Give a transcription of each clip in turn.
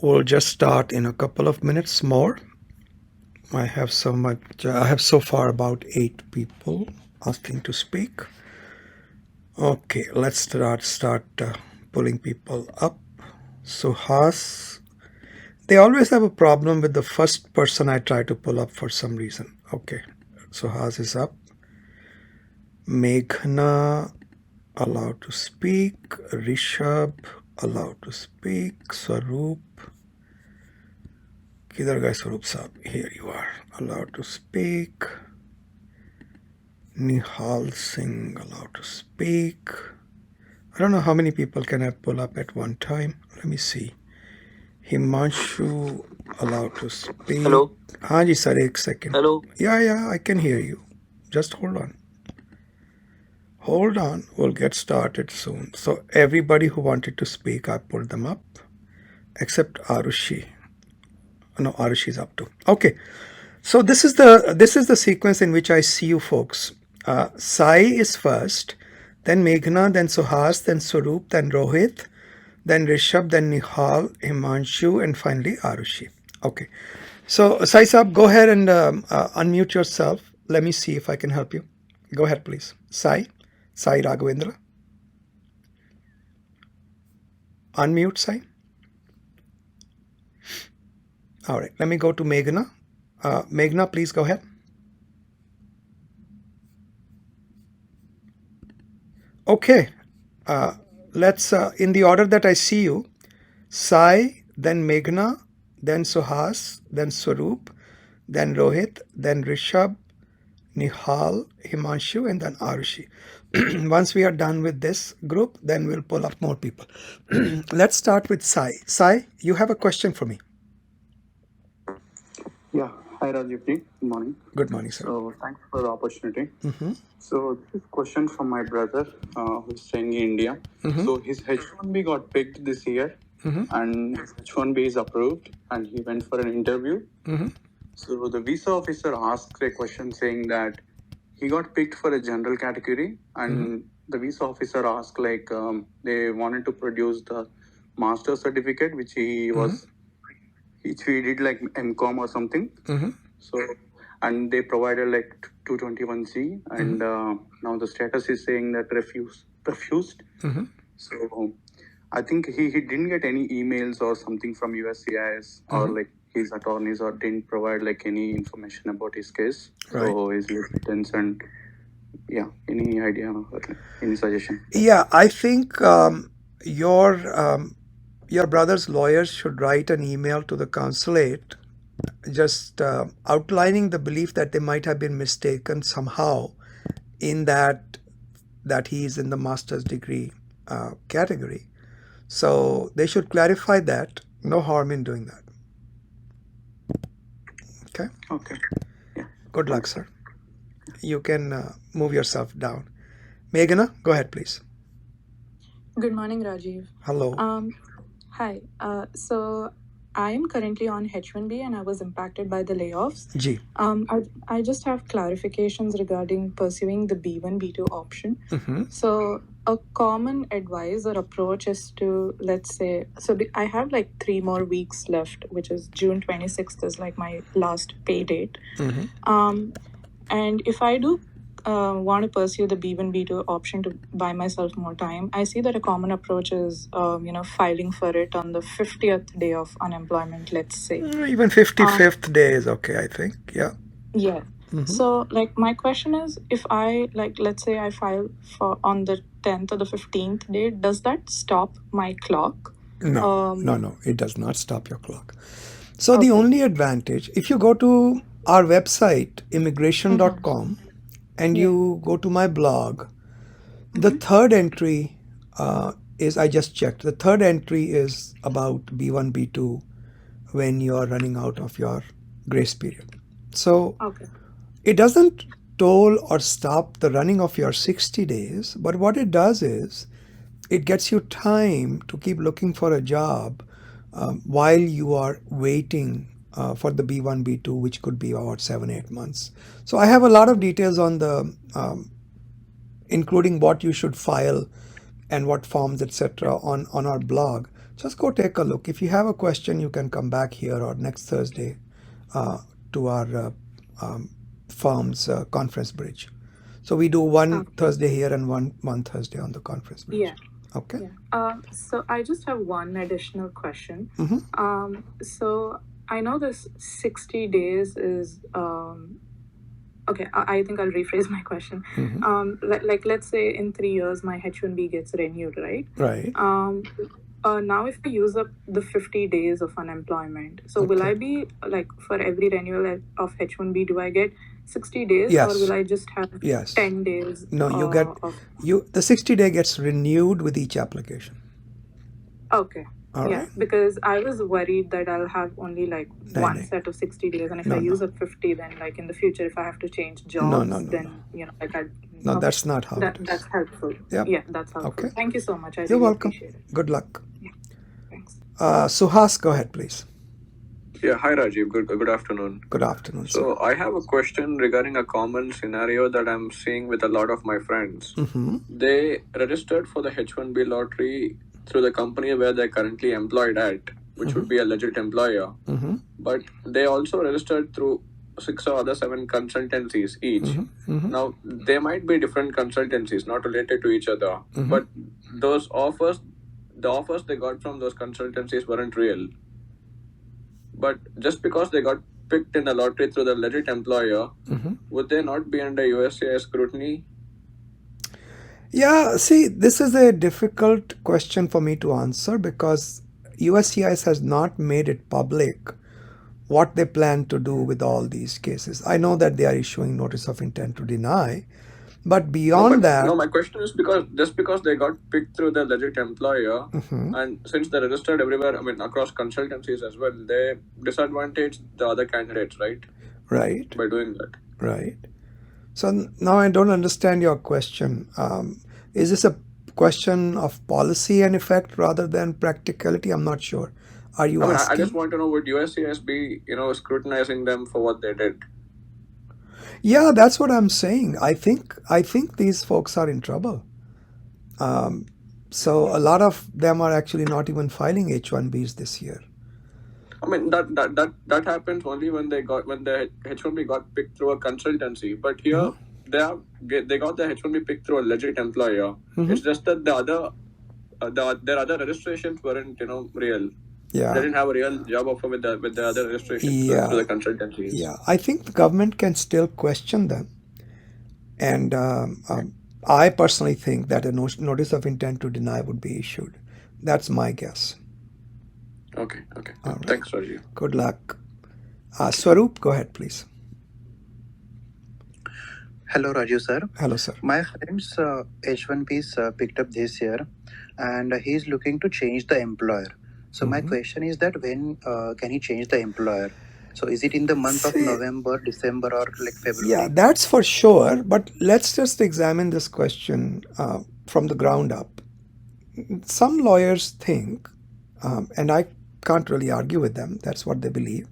We'll just start in a couple of minutes more. I have so far about 8 people asking to speak. Okay, let's start pulling people up. Suhas, they always have a problem with the first person I try to pull up for some reason. Okay, Suhas is up. Meghna, allowed to speak. Rishabh, allowed to speak. Swaroop. Kidhar gaye Swaroop Saab? Here you are, allowed to speak. Nihal Singh, allowed to speak. I don't know how many people can I pull up at one time. Let me see. Himanshu, allowed to speak. Hello. हाँ जी sir, एक second. Hello. Yeah, I can hear you. Just hold on. Hold on, we'll get started soon. So everybody who wanted to speak, I pulled them up, except Arushi. No, Arushi's up too. Okay, so this is the sequence in which I see you folks. Sai is first, then Meghna, then Suhas, then Swaroop, then Rohit, then Rishabh, then Nihal, Himanshu, and finally Arushi. Okay, so Sai Saab, go ahead and unmute yourself. Let me see if I can help you. Go ahead, please. Sai Raghavendra. Unmute, Sai. All right, let me go to Meghna. Meghna, please go ahead. Okay, let's, in the order that I see you, Sai, then Meghna, then Suhas, then Swaroop, then Rohit, then Rishabh, Nihal, Himanshu, and then Arushi. Once we are done with this group, then we'll pull up more people. Let's start with Sai. Sai, you have a question for me. Yeah. Hi, Rajiv. Good morning. Good morning, sir. So, thanks for the opportunity. So, this is a question from my brother who's staying in India. So, his H1B got picked this year, and his H1B is approved, and he went for an interview. So, the visa officer asked a question saying that he got picked for a general category, and the visa officer asked, like, they wanted to produce the master certificate, which he was, which he did like MCOM or something. So, and they provided like 221C, and now the status is saying that refused. So, I think he didn't get any emails or something from USCIS or like his attorneys, or didn't provide like any information about his case. Right. So he's little tense, and yeah, any idea or any suggestion? Yeah, I think your brother's lawyers should write an email to the consulate just outlining the belief that they might have been mistaken somehow in that he is in the master's degree category. So they should clarify that. No harm in doing that. Okay? Okay. Yeah. Good luck, sir. You can move yourself down. Meghna, go ahead, please. Good morning, Rajiv. Hello. Hi. So I am currently on H1B and I was impacted by the layoffs. Ji. I just have clarifications regarding pursuing the B1, B2 option. So a common advice or approach is to, let's say, I have like 3 more weeks left, which is June 26th is like my last pay date. And if I do want to pursue the B1, B2 option to buy myself more time, I see that a common approach is, filing for it on the 50th day of unemployment, let's say. Even 55th day is okay, I think. Yeah. Yeah. So, like, my question is, if I, like, let's say I file for on the 10th or the 15th day, does that stop my clock? No, no, it does not stop your clock. So the only advantage, if you go to our website, immigration.com, and you go to my blog, the third entry is, I just checked, the third entry is about B1, B2 when you are running out of your grace period. So it doesn't toll or stop the running of your 60 days, but what it does is it gets you time to keep looking for a job while you are waiting for the B1, B2, which could be about 7-8 months. So I have a lot of details on the, including what you should file and what forms, etc., on our blog. Just go take a look. If you have a question, you can come back here or next Thursday to our firm's conference bridge. So we do one Thursday here and one Thursday on the conference bridge. Yeah. Okay. Yeah. So I just have one additional question. So I know this 60 days is okay. I think I'll rephrase my question. Like let's say in 3 years my H1B gets renewed, right? Right. Now if I use up the 50 days of unemployment, so will I be like for every renewal of H1B, do I get 60 days Yes. or will I just have 10 days? No, you get the 60-day gets renewed with each application. Okay. All right. Because I was worried that I'll have only like one set of 60 days, and if I use up 50, then like in the future, if I have to change jobs, then you know, like I. No, that's not how it is. That's helpful. Yep. Yeah, that's helpful. Okay. Thank you so much. You're welcome. Appreciate it. Good luck. Yeah. Thanks. Suhas, go ahead, please. Yeah, hi Rajiv. Good afternoon. Good afternoon. So I have a question regarding a common scenario that I'm seeing with a lot of my friends. They registered for the H1B lottery through the company where they're currently employed at, which would be a legit employer. But they also registered through 6 or 7 consultancies each. Now, they might be different consultancies, not related to each other. But those offers, the offers they got from those consultancies weren't real. But just because they got picked in the lottery through the legit employer, would they not be under USCIS scrutiny? Yeah, see, this is a difficult question for me to answer because USCIS has not made it public what they plan to do with all these cases. I know that they are issuing notice of intent to deny, but beyond that... No, my question is because they got picked through the legit employer, and since they're registered everywhere, I mean, across consultancies as well, they disadvantage the other candidates, right? Right. By doing that. Right. So now I don't understand your question. Is this a question of policy and effect rather than practicality? I'm not sure. Are you asking? I just want to know, would USCIS be, scrutinizing them for what they did? Yeah, that's what I'm saying. I think these folks are in trouble. So a lot of them are actually not even filing H1Bs this year. I mean, that happens only when the H1B got picked through a consultancy. But here, they got the H1B picked through a legit employer. It's just that their other registrations weren't, real. Yeah. They didn't have a real job offer with the other registrations through the consultancies. Yeah, I think the government can still question them. And I personally think that a notice of intent to deny would be issued. That's my guess. Okay. All right. Thanks, Rajiv. Good luck. Swaroop, go ahead, please. Hello, Rajiv sir. Hello, sir. My friend's H1B is picked up this year, and he's looking to change the employer. So my question is that when can he change the employer? So is it in the month of November, December, or like February? Yeah, that's for sure. But let's just examine this question from the ground up. Some lawyers think, and I can't really argue with them, that's what they believe.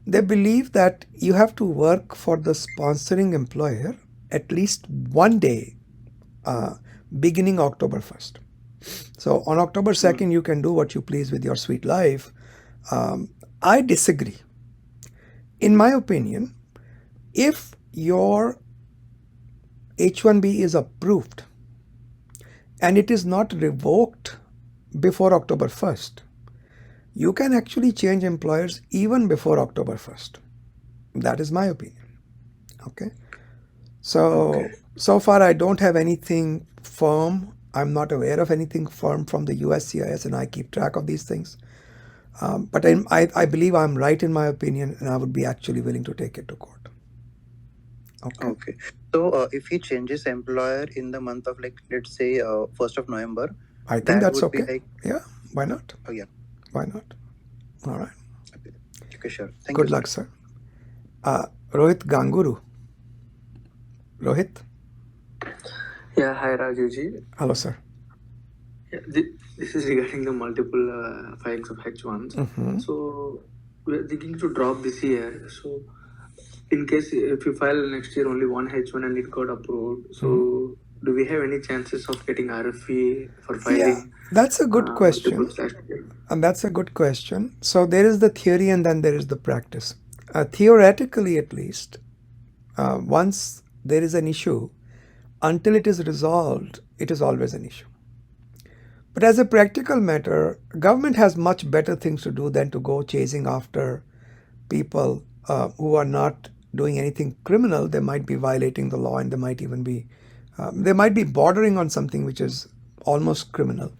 They believe that you have to work for the sponsoring employer at least one day beginning October 1st. So on October 2nd, you can do what you please with your sweet life. I disagree. In my opinion, if your H1B is approved and it is not revoked before October 1st, you can actually change employers even before October 1st. That is my opinion. Okay. So far I don't have anything firm. I'm not aware of anything firm from the USCIS, and I keep track of these things. But I believe I'm right in my opinion, and I would be actually willing to take it to court. Okay. So if he changes employer in the month of, like, let's say 1st of November, I think that's okay. Yeah, why not? Oh yeah. Why not? All right. Okay, sure. Thank Good you. luck, sir. Rohit Ganguru. Rohit? Yeah, hi Rajivji. Hello, sir. Yeah, this is regarding the multiple filings of H1s. So we are thinking to drop this year. So in case if you file next year only one H1 and it got approved, so do we have any chances of getting RFE for Yeah, filing that's a good question. multiple slash? And that's a good question. So there is the theory and then there is the practice. Theoretically, at least, once there is an issue, until it is resolved, it is always an issue. But as a practical matter, government has much better things to do than to go chasing after people who are not doing anything criminal. They might be violating the law, and they might be bordering on something which is almost criminal.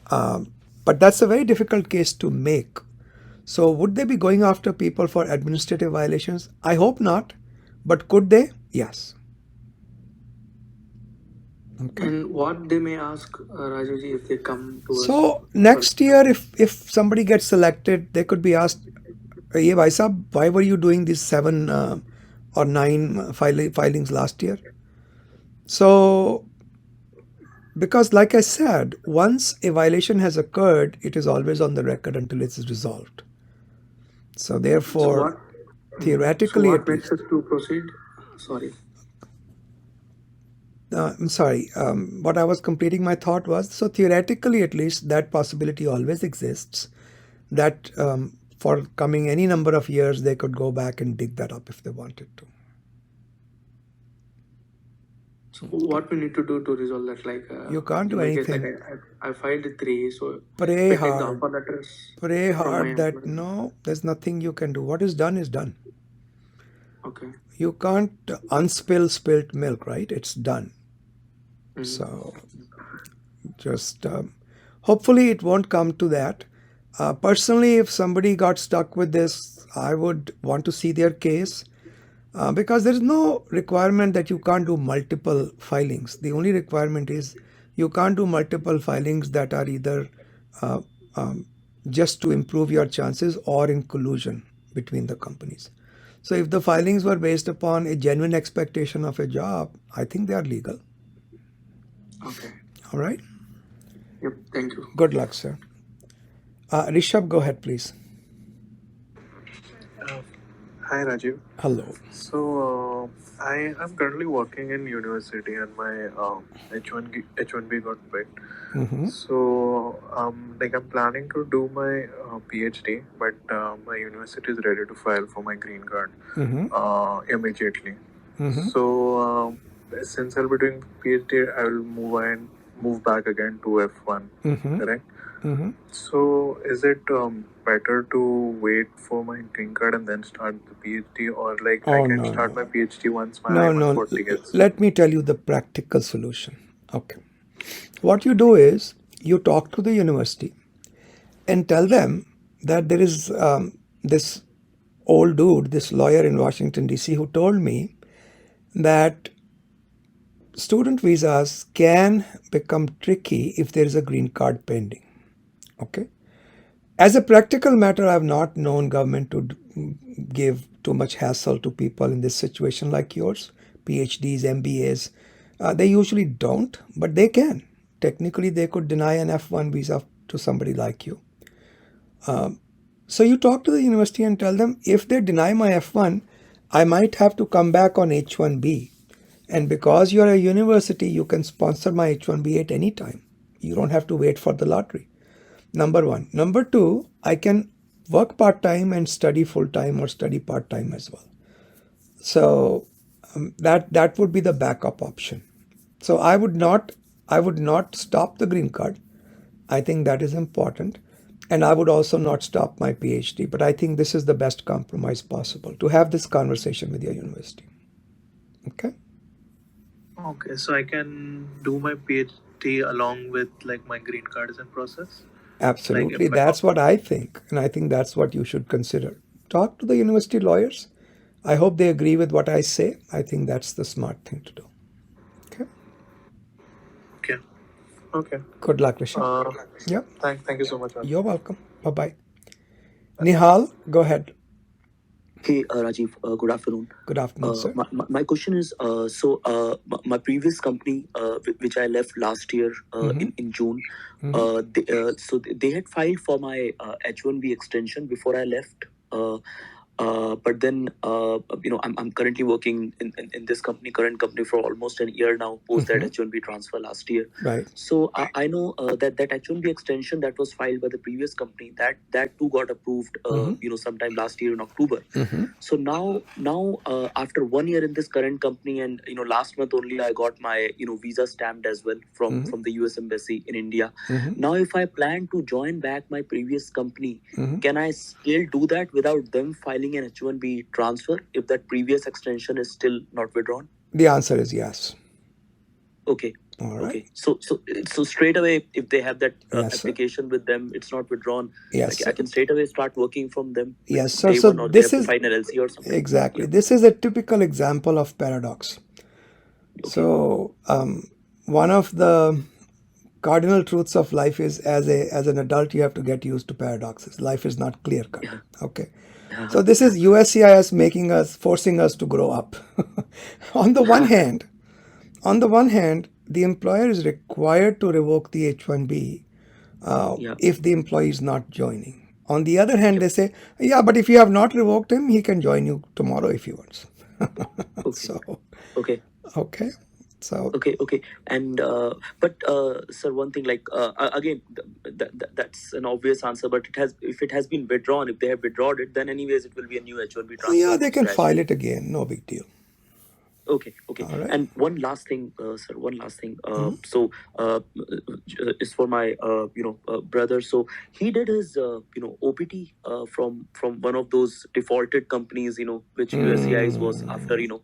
But that's a very difficult case to make. So would they be going after people for administrative violations? I hope not. But could they? Yes. Okay. And what they may ask Rajivji if they come to us? So next year, if somebody gets selected, they could be asked, "Ye bhai sahab, why were you doing these 7 or 9 filings last year?" So, because like I said, once a violation has occurred, it is always on the record until it is resolved. So therefore, theoretically, what makes us to proceed? Sorry. I'm sorry. What I was completing my thought was, so theoretically at least, that possibility always exists, that for coming any number of years, they could go back and dig that up if they wanted to. So what we need to do to resolve that? Like you can't do anything. Case, like I filed 3, so pray hard. Pray hard that no, there's nothing you can do. What is done is done. Okay. You can't unspill spilt milk, right? It's done. So just hopefully it won't come to that. Personally, if somebody got stuck with this, I would want to see their case because there is no requirement that you can't do multiple filings. The only requirement is you can't do multiple filings that are either just to improve your chances or in collusion between the companies. So if the filings were based upon a genuine expectation of a job, I think they are legal. Okay. All right. Yep. Thank you. Good luck, sir. Rishabh, go ahead, please. Hi, Rajiv. Hello. So, I am currently working in university and my H1B got picked. So, like I'm planning to do my PhD, but my university is ready to file for my green card immediately. So, since I'll be doing PhD, I will move back again to F1, correct? So, is it better to wait for my green card and then start the PhD, or like I can start my PhD once my I-140 gets? Let me tell you the practical solution. Okay. What you do is you talk to the university and tell them that there is this old dude, this lawyer in Washington, D.C., who told me that student visas can become tricky if there is a green card pending. Okay. As a practical matter, I have not known government to give too much hassle to people in this situation like yours, PhDs, MBAs. They usually don't, but they can. Technically, they could deny an F1 visa to somebody like you. So you talk to the university and tell them, if they deny my F1, I might have to come back on H1B. And because you're a university, you can sponsor my H1B at any time. You don't have to wait for the lottery. Number 1. Number 2, I can work part-time and study full-time or study part-time as well. So that would be the backup option. So I would not stop the green card. I think that is important. And I would also not stop my PhD. But I think this is the best compromise possible, to have this conversation with your university. Okay? Okay, so I can do my PhD along with like my green card is in process? Absolutely. That's what I think. And I think that's what you should consider. Talk to the university lawyers. I hope they agree with what I say. I think that's the smart thing to do. Okay? Okay. Good luck, Rishabh. Yep. Thank you so much. You're welcome. Bye-bye. Nihal, go ahead. Hey, Rajiv, good afternoon. Good afternoon, sir. My question is, my previous company, which I left last year in June, they had filed for my H1B extension before I left. But then, I'm currently working in this current company for almost an year now, post that H1B transfer last year. Right. So I know that H1B extension that was filed by the previous company, that too got approved, sometime last year in October. So now after 1 year in this current company, and last month only I got my visa stamped as well from the US Embassy in India. Now if I plan to join back my previous company, can I still do that without them filing an H1B transfer if that previous extension is still not withdrawn? The answer is yes. Okay. All right. Okay. So straight away, if they have that Yes, sir. application with them, it's not withdrawn. Yes, I can straight away start working from them. Yes, sir. Day So one, or this they have is to find an LC or something. exactly. Yeah. This is a typical example of paradox. Okay. So one of the cardinal truths of life is, as an adult, you have to get used to paradoxes. Life is not clear cut. Yeah. Okay. So this is USCIS forcing us to grow up. On the one hand, the employer is required to revoke the H1B if the employee is not joining. On the other hand, they say, yeah, but if you have not revoked him, he can join you tomorrow if he wants. Okay. So, Okay. okay. So, Okay. And but sir, one thing, like again, that's an obvious answer. But if it has been withdrawn, if they have withdrawn it, then anyways it will be a new H1B transfer. yeah, they can fresh. file it again. No big deal. Okay. All right. And one last thing, sir. One last thing. So is for my brother. So he did his OPT from one of those defaulted companies, which USCIS was after, Yeah.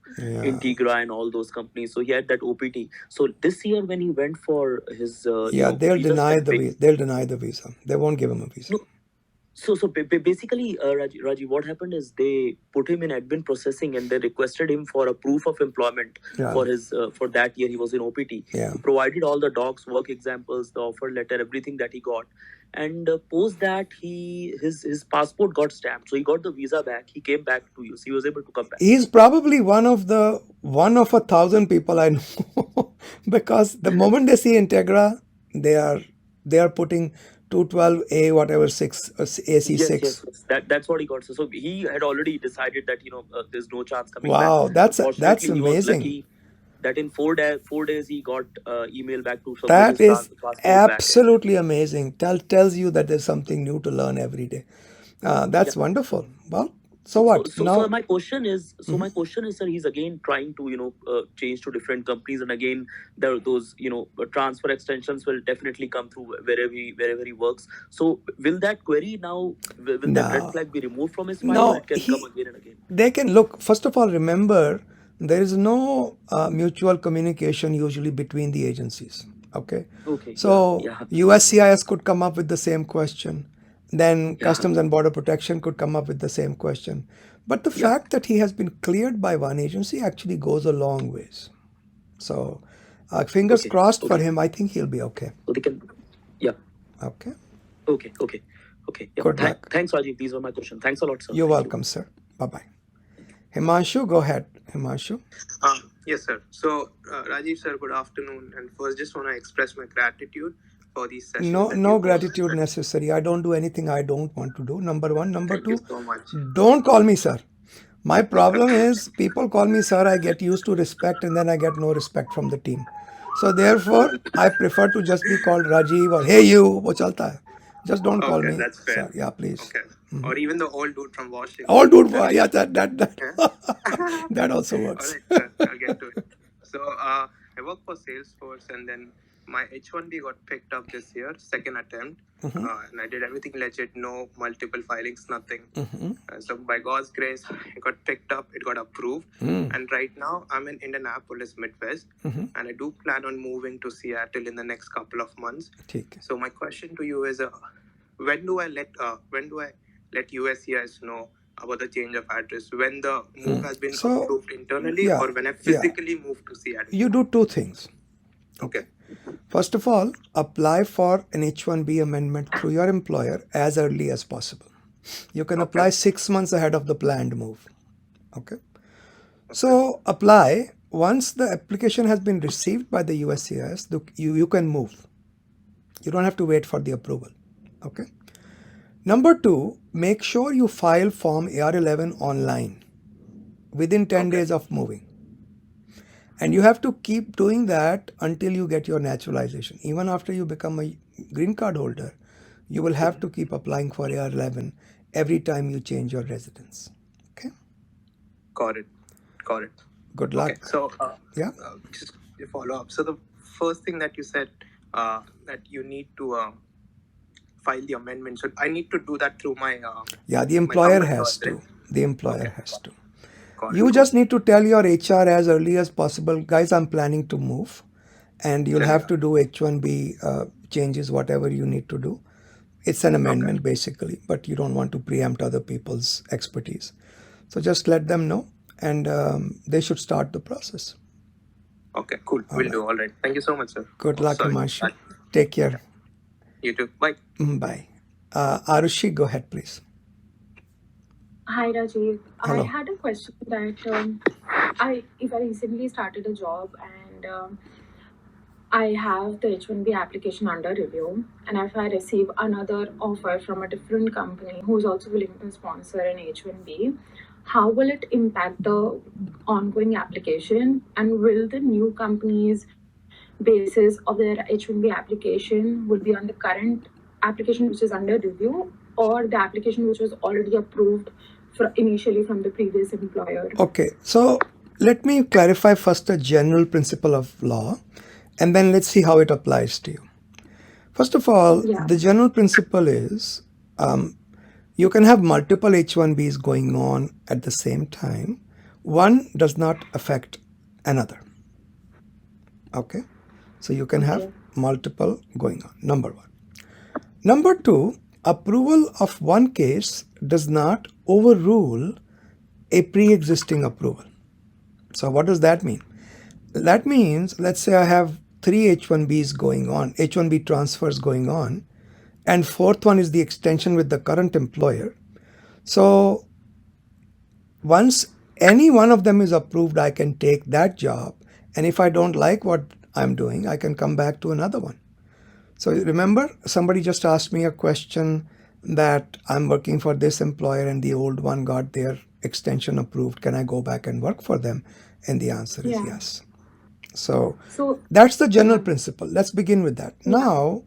Integra and all those companies. So he had that OPT. So this year when he went for his Yeah, they'll visa deny the stamping, visa. They'll deny the visa. They won't give him a visa. No. So basically, Rajiv, what happened is they put him in admin processing and they requested him for a proof of employment Yeah. for his for that year he was in OPT. Yeah. He provided all the docs, work examples, the offer letter, everything that he got, and post that his passport got stamped, so he got the visa back. He came back to US. He was able to come back. He's probably one of 1,000 people I know because the moment they see Integra, they are putting 212A whatever 6 AC6. Yes. That's what he got. So he had already decided that there's no chance coming Wow, back. that's He was amazing. lucky that in 4 days he got email back to submit That his is passport absolutely amazing. Tells you that there's something new to learn every day. That's wonderful. Well, so what? So my question is, sir, he's again trying to change to different companies, and again those transfer extensions will definitely come through wherever he works. So will that query now, will that red flag be removed from his file, or it can come again and again? They can look. First of all, remember there is no mutual communication usually between the agencies. Okay. So USCIS could come up with the same question. Then Customs and Border Protection could come up with the same question. But the fact that he has been cleared by one agency actually goes a long ways. So fingers crossed for him. I think he'll be okay. So they can, Okay. Okay. Yeah. Good luck. Thanks, Rajiv. These were my questions. Thanks a lot, sir. You're welcome, sir. Bye-bye. Himanshu, go ahead. Himanshu. Yes, sir. So, Rajiv, sir, good afternoon. And first, just want to express my gratitude for these sessions. No gratitude necessary. I don't do anything I don't want to do. Number one. Number two, Thank you so much. don't call me sir. My problem is people call me sir, I get used to respect and then I get no respect from the team. So therefore, I prefer to just be called Rajiv or hey you, wo chalta hai. Just don't call me that's fair. sir. Yeah, please. Okay. Or even the old dude from Washington. All dude, yeah, that that also works. All right, sir. I'll get to it. So, I work for Salesforce, and then my H1B got picked up this year, second attempt. And I did everything legit, no multiple filings, nothing. So by God's grace, it got picked up, it got approved. And right now I'm in Indianapolis, Midwest, and I do plan on moving to Seattle in the next couple of months. So my question to you is, when do I let USCIS know about the change of address? When the move has been approved internally, or when I physically move to Seattle? You do two things. Okay. First of all, apply for an H1B amendment through your employer as early as possible. You can apply 6 months ahead of the planned move. Okay. So apply. Once the application has been received by the USCIS, you can move. You don't have to wait for the approval. Okay. Number 2, make sure you file Form AR11 online within 10 days of moving. And you have to keep doing that until you get your naturalization. Even after you become a green card holder, you will have to keep applying for AR11 every time you change your residence. Okay? Got it. Good luck. Okay, so Yeah. just a follow up. So the first thing that you said that you need to file the amendment. So I need to do that through my Yeah, the my employer company has lawyers, to. The employer Okay. has to. Got it. You just need to tell your HR as early as possible, guys, I'm planning to move, and you'll have to do H1B changes, whatever you need to do. It's an amendment basically, but you don't want to preempt other people's expertise. So just let them know, and they should start the process. Okay, cool. Will do. All right. Thank you so much, sir. Good luck, Sorry. Himanshu. Take care. You too. Bye. Bye. Arushi, go ahead, please. Hi Rajiv. Hello. I had a question that if I recently started a job and I have the H1B application under review, and if I receive another offer from a different company who's also willing to sponsor an H1B, how will it impact the ongoing application? And will the new company's basis of their H1B application will be on the current application which is under review, or the application which was already approved initially from the previous employer? Okay, so let me clarify first a general principle of law, and then let's see how it applies to you. First of all, the general principle is you can have multiple H1Bs going on at the same time. One does not affect another. Okay, so you can have multiple going on, number 1. Number 2, approval of one case does not overrule a pre-existing approval. So what does that mean? That means, let's say I have 3 H1Bs going on, H1B transfers going on, and 4th one is the extension with the current employer. So once any one of them is approved, I can take that job, and if I don't like what I'm doing, I can come back to another one. So remember, somebody just asked me a question that I'm working for this employer and the old one got their extension approved. Can I go back and work for them? And the answer is yes. So that's the general principle. Let's begin with that. Now,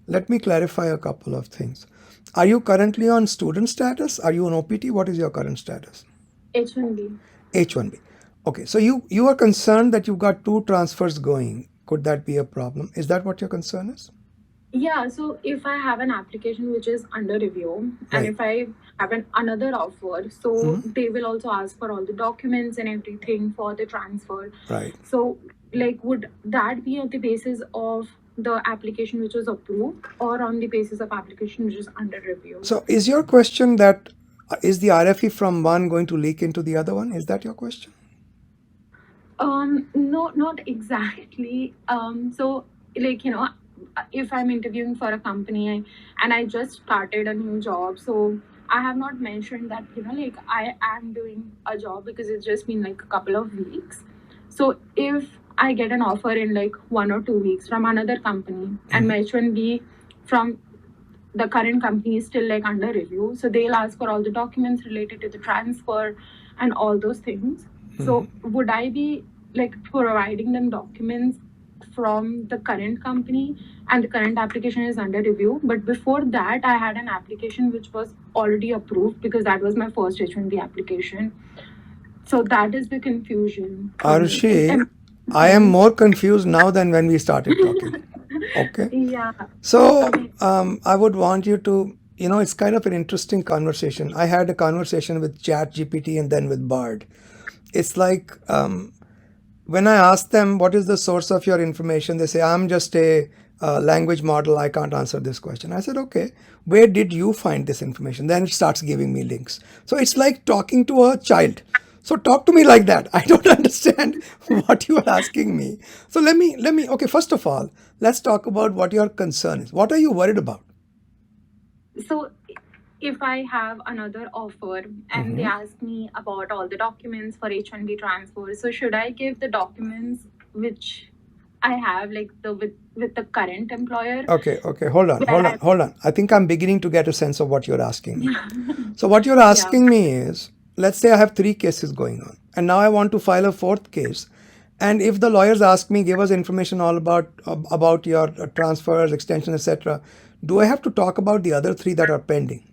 let me clarify a couple of things. Are you currently on student status? Are you on OPT? What is your current status? H1B. H1B. Okay, so you are concerned that you've got 2 transfers going. Could that be a problem? Is that what your concern is? Yeah, so if I have an application which is under review, and if I have another offer, so they will also ask for all the documents and everything for the transfer. Right. So, like, would that be on the basis of the application which was approved, or on the basis of application which is under review? So is your question that is the RFE from one going to leak into the other one? Is that your question? No, not exactly. So, like, if I'm interviewing for a company and I just started a new job, so I have not mentioned that, like, I am doing a job because it's just been like a couple of weeks. So if I get an offer in like 1 or 2 weeks from another company, and my H1B from the current company is still like under review, so they'll ask for all the documents related to the transfer and all those things. So would I be like providing them documents from the current company, and the current application is under review, but before that I had an application which was already approved because that was my first H1B application? So that is the confusion. Arushi, I am more confused now than when we started talking. Okay. Yeah. So I would want you to, it's kind of an interesting conversation. I had a conversation with ChatGPT and then with Bard. It's like when I ask them, what is the source of your information? They say, I'm just a language model. I can't answer this question. I said, okay, where did you find this information? Then it starts giving me links. So it's like talking to a child. So talk to me like that. I don't understand what you are asking me. So let me, okay, first of all, let's talk about what your concern is. What are you worried about? So if I have another offer and they ask me about all the documents for H1B transfer, so should I give the documents which I have like with the current employer. Okay, hold on. I think I'm beginning to get a sense of what you're asking me. So what you're Yeah. asking me is, let's say I have 3 cases going on, and now I want to file a 4th case. And if the lawyers ask me, give us information all about your transfers, extension, etc., do I have to talk about the other 3 that are pending?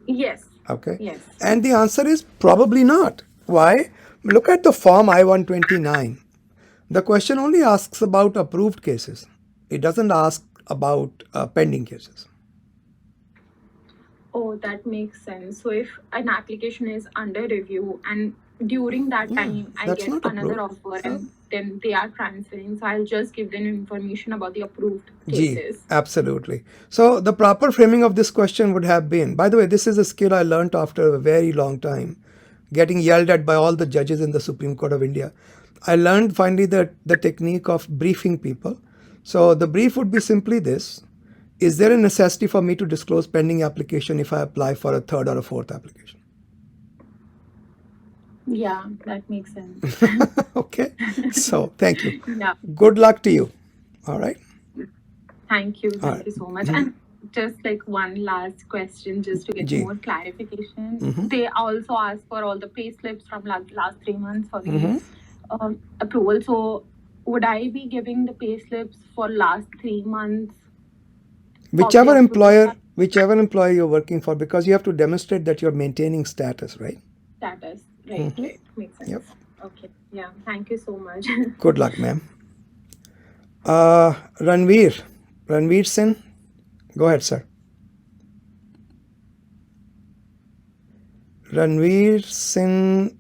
Yes. Okay. Yes. And the answer is probably not. Why? Look at the form I-129. The question only asks about approved cases. It doesn't ask about pending cases. Oh, that makes sense. So if an application is under review and during that time I that's get not another approved. offer and then they are transferring, so I'll just give them information about the approved Gee, cases. absolutely. So the proper framing of this question would have been, by the way, this is a skill I learned after a very long time, getting yelled at by all the judges in the Supreme Court of India. I learned finally the technique of briefing people. So the brief would be simply this: is there a necessity for me to disclose pending application if I apply for a 3rd or a 4th application? Yeah, that makes sense. Okay. So thank you. Yeah. Good luck to you. All right. Thank you. All Thank right. you so much. And just like one last question, just to get Ji. more clarification. They also asked for all the pay slips from last 3 months for the approval. So would I be giving the pay slips for last 3 months? Whichever employer you're working for, because you have to demonstrate that you're maintaining status, right? Status. Right, right. Makes sense. Yep. Okay. Yeah. Thank you so much. Good luck, ma'am. Ranveer Singh, go ahead, sir. Ranveer Singh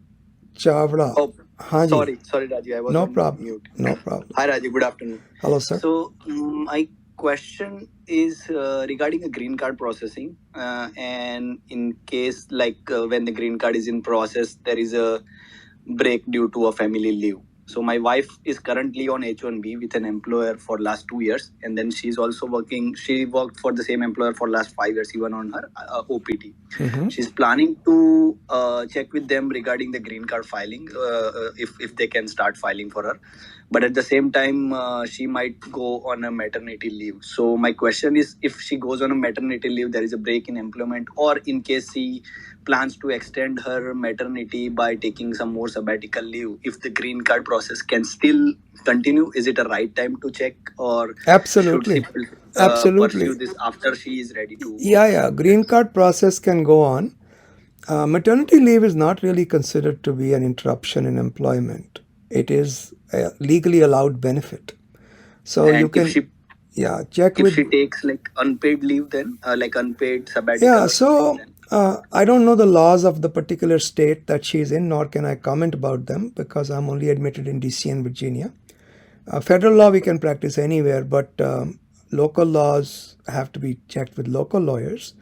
Chavda. Oh, Haan ji. sorry, Rajiv. I was No on problem. mute. No problem. Hi, Rajiv. Good afternoon. Hello, sir. So, my question is regarding a green card processing. And in case when the green card is in process, there is a break due to a family leave. So my wife is currently on H1B with an employer for last 2 years, and then she's also working. She worked for the same employer for last 5 years, even on her OPT. She's planning to check with them regarding the green card filing, if they can start filing for her. But at the same time, she might go on a maternity leave. So my question is, if she goes on a maternity leave, there is a break in employment, or in case she plans to extend her maternity by taking some more sabbatical leave, if the green card process can still continue, is it a right time to check, or Absolutely. should she Absolutely. pursue this after she is ready to? Yeah. Green card process can go on. Maternity leave is not really considered to be an interruption in employment. It is a legally allowed benefit. So And you can check if with. she takes unpaid leave, then unpaid sabbatical. Yeah. So I don't know the laws of the particular state that she's in, nor can I comment about them, because I'm only admitted in DC and Virginia. Federal law we can practice anywhere, but local laws have to be checked with local lawyers.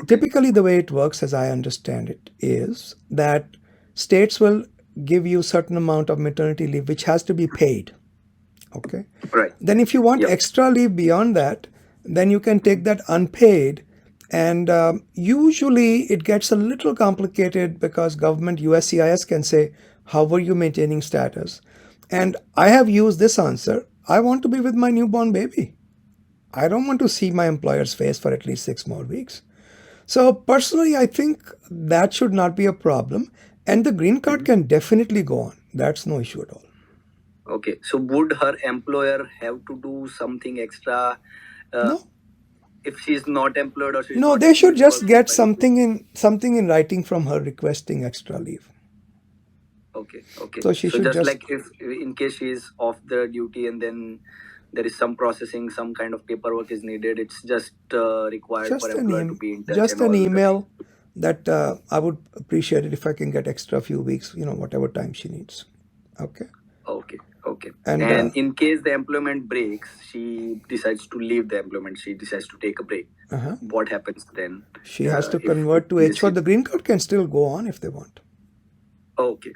Typically, the way it works, as I understand it, is that states will give you a certain amount of maternity leave, which has to be paid. Okay. Right. Then if you want extra leave beyond that, then you can take that unpaid. And usually it gets a little complicated because government USCIS can say, how were you maintaining status? And I have used this answer. I want to be with my newborn baby. I don't want to see my employer's face for at least 6 more weeks. So personally, I think that should not be a problem. And the green card can definitely go on. That's no issue at all. Okay. So would her employer have to do something extra? No. If she's not employed, or she's No, not they should employed, just get something in writing from her requesting extra leave. Okay. So she should just just like if in case she is off the duty and then there is some processing, some kind of paperwork is needed, it's just required just for an employer to be in touch. just and an all the email that I would appreciate it if I can get extra few weeks, whatever time she needs. Okay. Okay. And, in case the employment breaks, she decides to leave the employment, she decides to take a break. What happens then? She has to convert to H4. The green card can still go on if they want. Okay.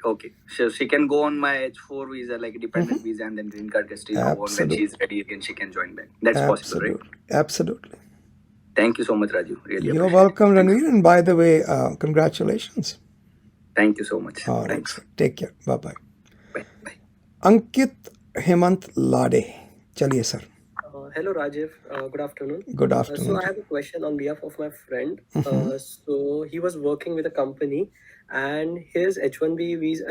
So she can go on my H4 visa, like a dependent visa, and then green card can still go on. When she's ready again, she can join back. That's possible, right? Absolutely. Thank you so much, Rajiv. Really You're welcome, Ranveer. And by the way, congratulations. Thank you so much. All right. Thanks. Take care. Bye-bye. Bye. Ankit Hemant Lade. Chaliye sir. Hello Rajiv, good afternoon. Good So afternoon. I have a question on behalf of my friend. So he was working with a company and his H1B visa,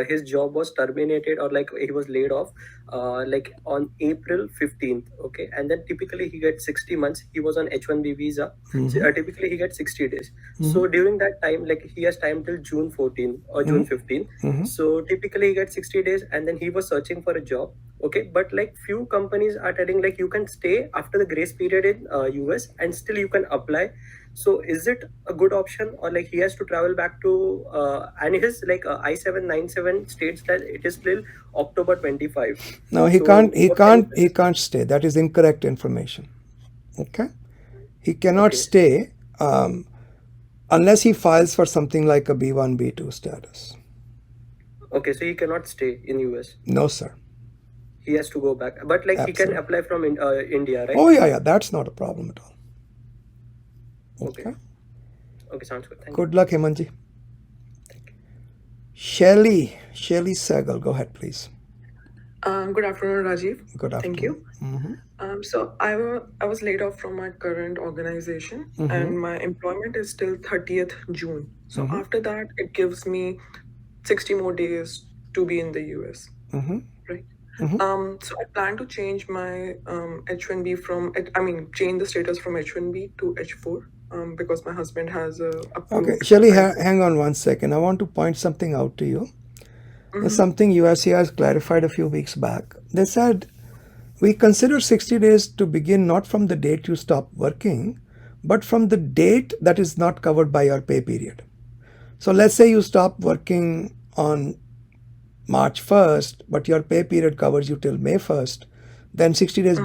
his job was terminated or like he was laid off like on April 15th. Okay. And then typically he gets 60 months. He was on H1B visa. So, typically he gets 60 days. So during that time, like he has time till June 14 or June 15. So typically he gets 60 days and then he was searching for a job. Okay, but like few companies are telling like you can stay after the grace period in US and still you can apply. So is it a good option or like he has to travel back to and his like I-797 states that it is till October 25. No, he So can't. He what can can't. He can't stay. That is incorrect information. Okay, he cannot Okay. stay unless he files for something like a B1, B2 status. Okay, so he cannot stay in US. No, sir. He has to go back, but like he can Absolutely. apply from India, right? Oh yeah, that's not a problem at all. Okay. Okay, sounds good. Thank you. Good luck, Hemanji. Shelly Sehgal, go ahead, please. Good afternoon, Rajiv. Good afternoon. Thank you. So I was laid off from my current organization, and my employment is till 30th June. So after that, it gives me 60 more days to be in the US, right? So I plan to change my H1B change the status from H1B to H4 because my husband has approved. Okay, Shelly, hang on 1 second. I want to point something out to you. There's something USCIS clarified a few weeks back. They said, we consider 60 days to begin not from the date you stop working, but from the date that is not covered by your pay period. So let's say you stop working on March 1st, but your pay period covers you till May 1st, then 60 days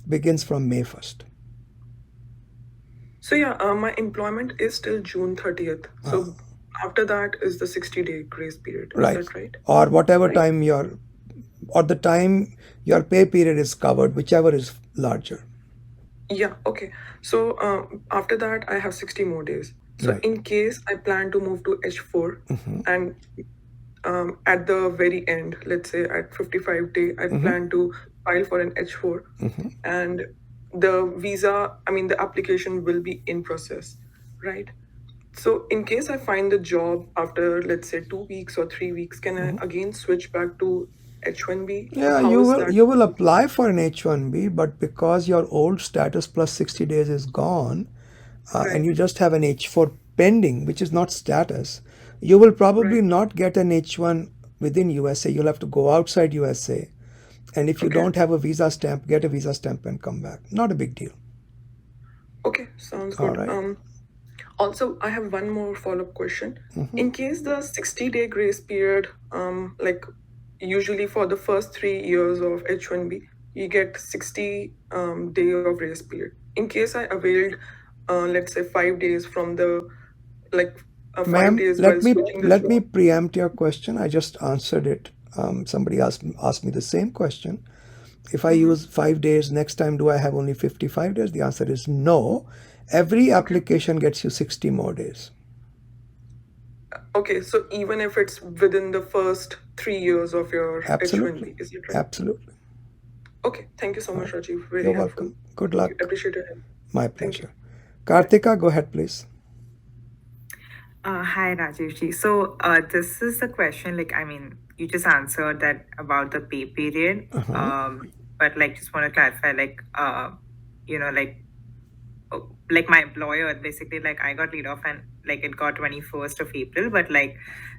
begins from May 1st. So yeah, my employment is till June 30th. So after that is the 60-day grace period. Right. Is that right? Or whatever time the time your pay period is covered, whichever is larger. Yeah, okay. So after that, I have 60 more days. So Right. in case I plan to move to H4 and at the very end, let's say at 55 day, I plan to file for an H4 and the visa, the application will be in process, right? So in case I find the job after, let's say 2 weeks or 3 weeks, can I again switch back to H1B? Yeah, How is that? you will apply for an H1B, but because your old status plus 60 days is gone, and you just have an H4 pending, which is not status, you will probably not get an H1 within USA. You'll have to go outside USA. And if you don't have a visa stamp, get a visa stamp and come back. Not a big deal. Okay, sounds All good. right. Also, I have one more follow-up question. In case the 60-day grace period, like usually for the first 3 years of H1B, you get 60 day of grace period. In case I availed, let's say 5 days from the, 5 Ma'am, days let while me switching the let me job. preempt your question. I just answered it. Somebody asked me the same question. If I use 5 days, next time do I have only 55 days? The answer is no. Every application gets you 60 more days. Okay, so even if it's within the first 3 years of your Absolutely. H1B, is it right? Absolutely. Okay, thank you so much, Rajiv. Very You're helpful. welcome. Good Thank luck. you. Appreciate your help. My Thank you. pleasure. Karthika, go ahead, please. Hi, Rajivji. So this is the question, you just answered that about the pay period. But just want to clarify, my employer, basically, I got laid off and it got 21st of April. But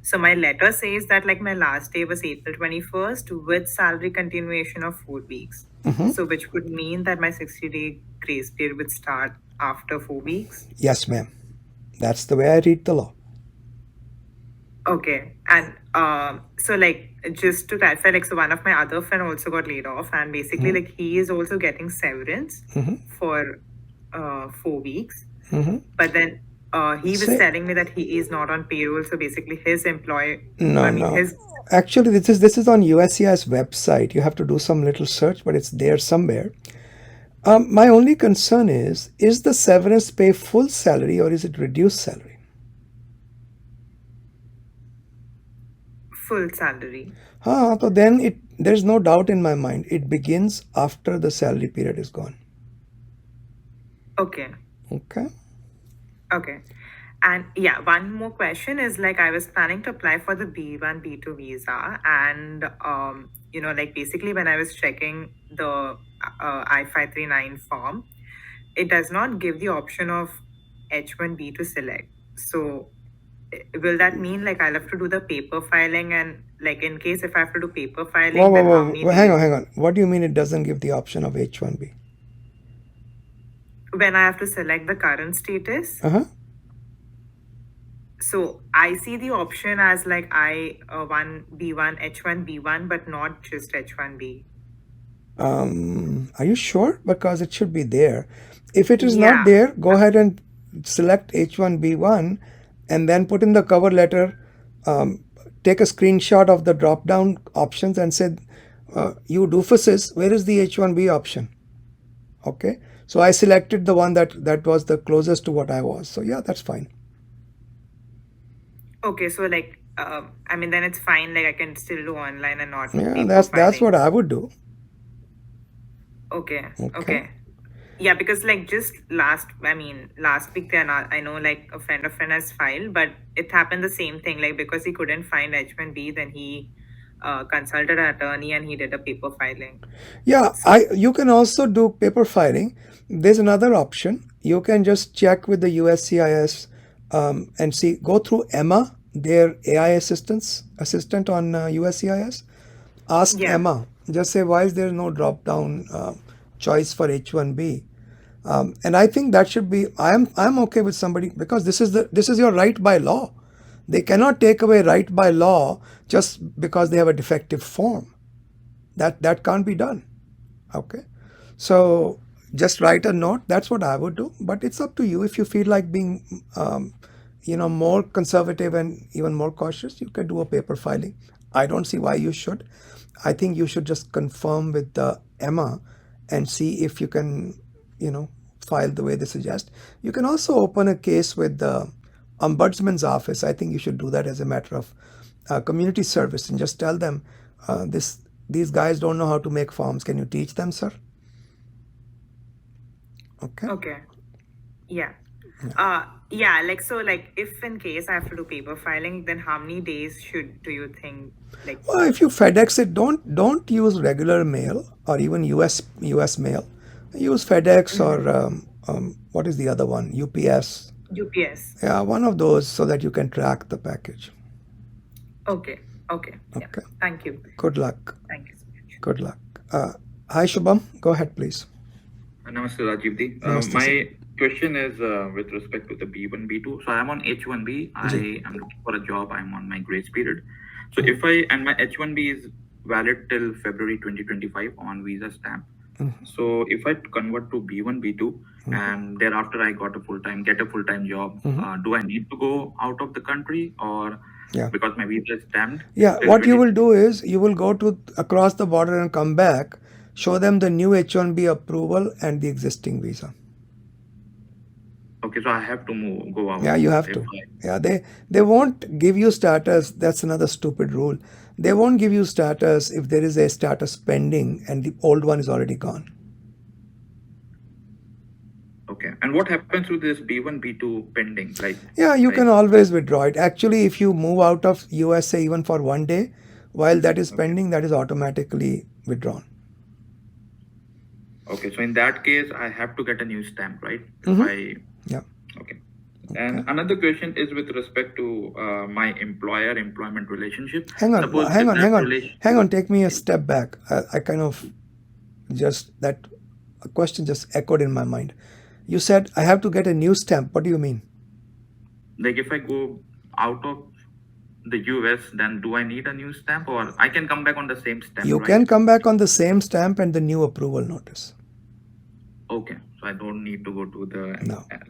so my letter says that my last day was April 21st with salary continuation of 4 weeks. So which would mean that my 60-day grace period would start after 4 weeks. Yes, ma'am. That's the way I read the law. Okay. And so just to clarify, so one of my other friend also got laid off and basically he is also getting severance for 4 weeks. But then he was telling me that he is not on payroll. So basically his employer, No. Actually, this is on USCIS website. You have to do some little search, but it's there somewhere. My only concern is the severance pay full salary or is it reduced salary? full salary. So then there's no doubt in my mind. It begins after the salary period is gone. Okay. Okay. Okay. And yeah, one more question is like I was planning to apply for the B1, B2 visa, and like basically when I was checking the I-539 form, it does not give the option of H1B to select. So will that mean like I'll have to do the paper filing, and like in case if I have to do paper filing, then how many Hang days? on. What do you mean it doesn't give the option of H1B? When I have to select the current status? So I see the option as like I1B1, H1B1, but not just H1B. Are you sure? Because it should be there. If it is not there, go ahead and select H1B1 and then put in the cover letter, take a screenshot of the drop down options and say, you doofuses, where is the H1B option? Okay. So I selected the one that was the closest to what I was. So yeah, that's fine. Okay, so like, I mean, then it's fine. Like I can still do online and not. Yeah, that's what I would do. Okay. Yeah, because like just last week I know like a friend of mine has filed, but it happened the same thing. Like because he couldn't find H1B, then he consulted an attorney and he did a paper filing. Yeah, you can also do paper filing. There's another option. You can just check with the USCIS and see, go through Emma, their AI assistant on USCIS. Ask Emma. Just say, why is there no drop down choice for H1B? And I think that should be. I'm okay with somebody, because this is your right by law. They cannot take away right by law just because they have a defective form. That can't be done. Okay, so just write a note. That's what I would do. But it's up to you. If you feel like being more conservative and even more cautious, you can do a paper filing. I don't see why you should. I think you should just confirm with the Emma and see if you can, file the way they suggest. You can also open a case with the Ombudsman's office. I think you should do that as a matter of community service and just tell them, these guys don't know how to make forms. Can you teach them, sir? Okay. Yeah. Like so, like if in case I have to do paper filing, then how many days do you think? Like, well, if you FedEx it, don't use regular mail or even US mail. Use FedEx or what is the other one? UPS. Yeah, one of those, so that you can track the package. Okay. Yeah. Thank you. Good luck. Thank you so much. Good luck. Hi Shubham, go ahead please. Namaste Rajiv. My question is with respect to the B1, B2. So I'm on H1B. I am looking for a job. I'm on my grace period. So my H1B is valid till February 2025 on visa stamp. So if I convert to B1, B2 and thereafter I get a full-time job, do I need to go out of the country or because my visa is stamped? Yeah, what you will do is you will go to across the border and come back, show them the new H1B approval and the existing visa. Okay, so I have to go out. Yeah, you have to. Yeah, they won't give you status. That's another stupid rule. They won't give you status if there is a status pending and the old one is already gone. Okay, and what happens with this B1, B2 pending? You can always withdraw it. Actually, if you move out of USA even for 1 day, while that is pending, that is automatically withdrawn. Okay, so in that case, I have to get a new stamp, right? Yeah. Okay. And another question is with respect to my employment relationship. Hang on. Take me a step back. I kind of that question just echoed in my mind. You said I have to get a new stamp. What do you mean? Like if I go out of the US, then do I need a new stamp or I can come back on the same stamp? You can come back on the same stamp and the new approval notice. Okay, so I don't need to go to the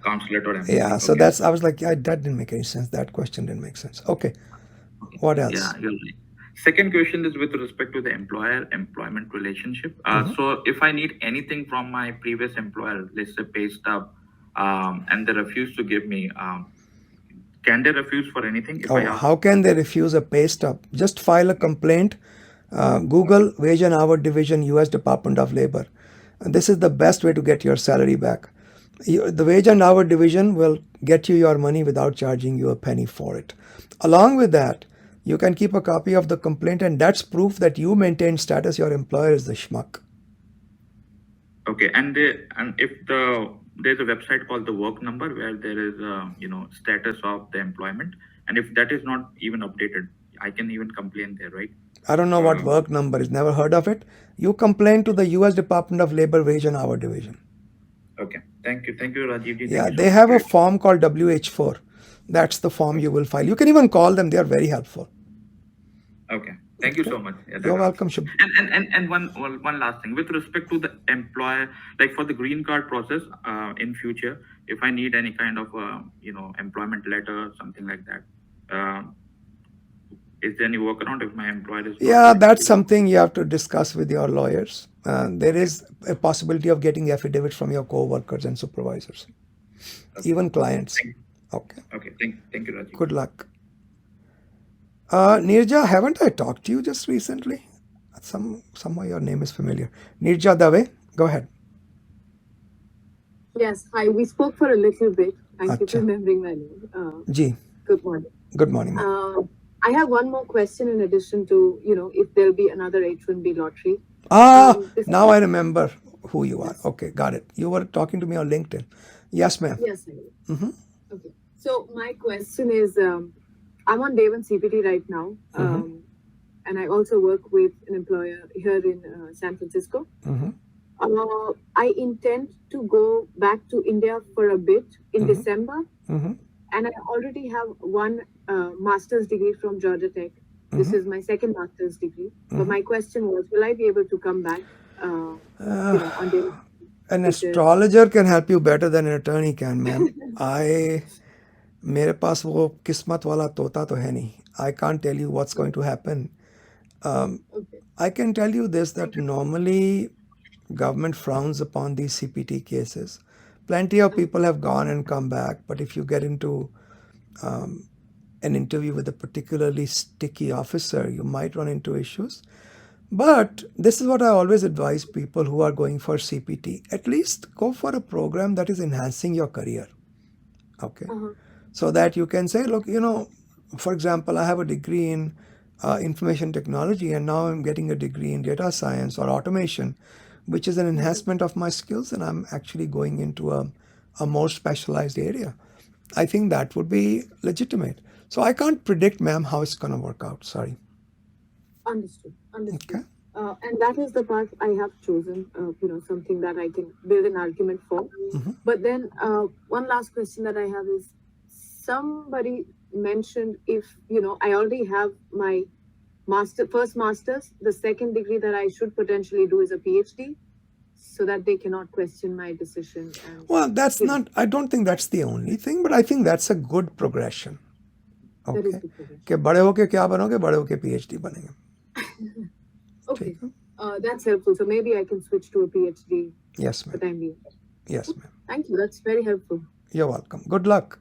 consulate or embassy. Yeah, so I was like, that didn't make any sense. That question didn't make sense. Okay, what else? Yeah, you're right. Second question is with respect to the employment relationship. So if I need anything from my previous employer, let's say pay stub, and they refuse to give me, can they refuse for anything if I ask? How can they refuse a pay stub? Just file a complaint. Google Wage and Hour Division, US Department of Labor. And this is the best way to get your salary back. The Wage and Hour Division will get you your money without charging you a penny for it. Along with that, you can keep a copy of the complaint, and that's proof that you maintain status. Your employer is the schmuck. Okay, and if there's a website called the Work Number where there is status of the employment, and if that is not even updated, I can even complain there, right? I don't know what Work Number is. Never heard of it. You complain to the US Department of Labor Wage and Hour Division. Okay, thank you, Rajiv. Yeah, they have a form called WH4. That's the form you will file. You can even call them. They are very helpful. Okay. Thank you so much. Yeah, you're welcome, Shubh. And one last thing with respect to the employer, like for the green card process, in future, if I need any kind of employment letter, something like that, is there any workaround if my employer is? Yeah, that's something you have to discuss with your lawyers. There is a possibility of getting affidavit from your co-workers and supervisors, even clients. Okay. Okay. Thank you, Rajiv. Good luck. Nirja, haven't I talked to you just recently? Somehow your name is familiar. Nirja Dave, go ahead. Yes, hi. We spoke for a little bit. Thank you for remembering my name. Ji. Good morning. Good morning. I have one more question in addition to, if there'll be another H1B lottery. Now I remember who you are. Okay, got it. You were talking to me on LinkedIn. Yes, ma'am. Yes, I am. Okay. So my question is, I'm on day one CPT right now. And I also work with an employer here in San Francisco. I intend to go back to India for a bit in December. And I already have one master's degree from Georgia Tech. This is my second master's degree. But my question was, will I be able to come back on day one? An astrologer can help you better than an attorney can, ma'am. मेरे पास वो किस्मत वाला तोता तो है नहीं. I can't tell you what's going to happen. I can tell you this, that normally government frowns upon these CPT cases. Plenty of people have gone and come back, but if you get into an interview with a particularly sticky officer, you might run into issues. But this is what I always advise people who are going for CPT. At least go for a program that is enhancing your career. Okay. So that you can say, look, for example, I have a degree in information technology, and now I'm getting a degree in data science or automation, which is an enhancement of my skills, and I'm actually going into a more specialized area. I think that would be legitimate. So I can't predict, ma'am, how it's going to work out. Sorry. Understood. Okay. And that is the path I have chosen, something that I can build an argument for. But then one last question that I have is, somebody mentioned if, I already have my first master's, the second degree that I should potentially do is a PhD, so that they cannot question my decision. Well, that's not, I don't think that's the only thing, but I think that's a good progression. Okay. कि बड़े होके क्या बनोगे, बड़े होके PhD बनेंगे. Okay. That's helpful. So maybe I can switch to a PhD. Yes, ma'am. For time being. Yes, ma'am. Thank you. That's very helpful. You're welcome. Good luck.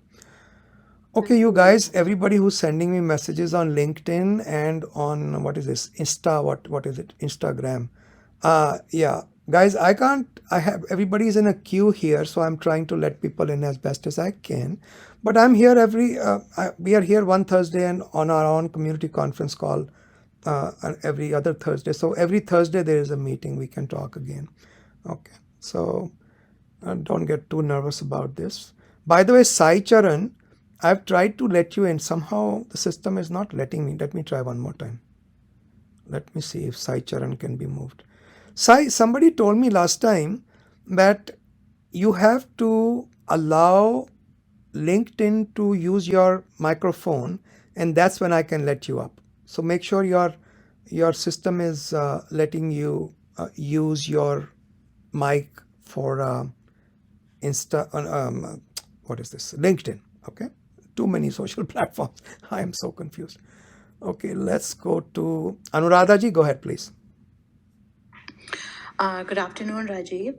Okay, you guys, everybody who's sending me messages on LinkedIn and on, what is this, what is it, Instagram. Yeah, guys, everybody's in a queue here, so I'm trying to let people in as best as I can. But I'm here we are here one Thursday and on our own community conference call every other Thursday. So every Thursday there is a meeting, we can talk again. Okay, so don't get too nervous about this. By the way, Sai Charan, I've tried to let you in. Somehow the system is not letting me. Let me try one more time. Let me see if Sai Charan can be moved. Sai, somebody told me last time that you have to allow LinkedIn to use your microphone, and that's when I can let you up. So make sure your system is letting you use your mic for what is this? LinkedIn. Okay. Too many social platforms. I am so confused. Okay, let's go to Anuradha ji. Go ahead, please. Good afternoon, Rajiv.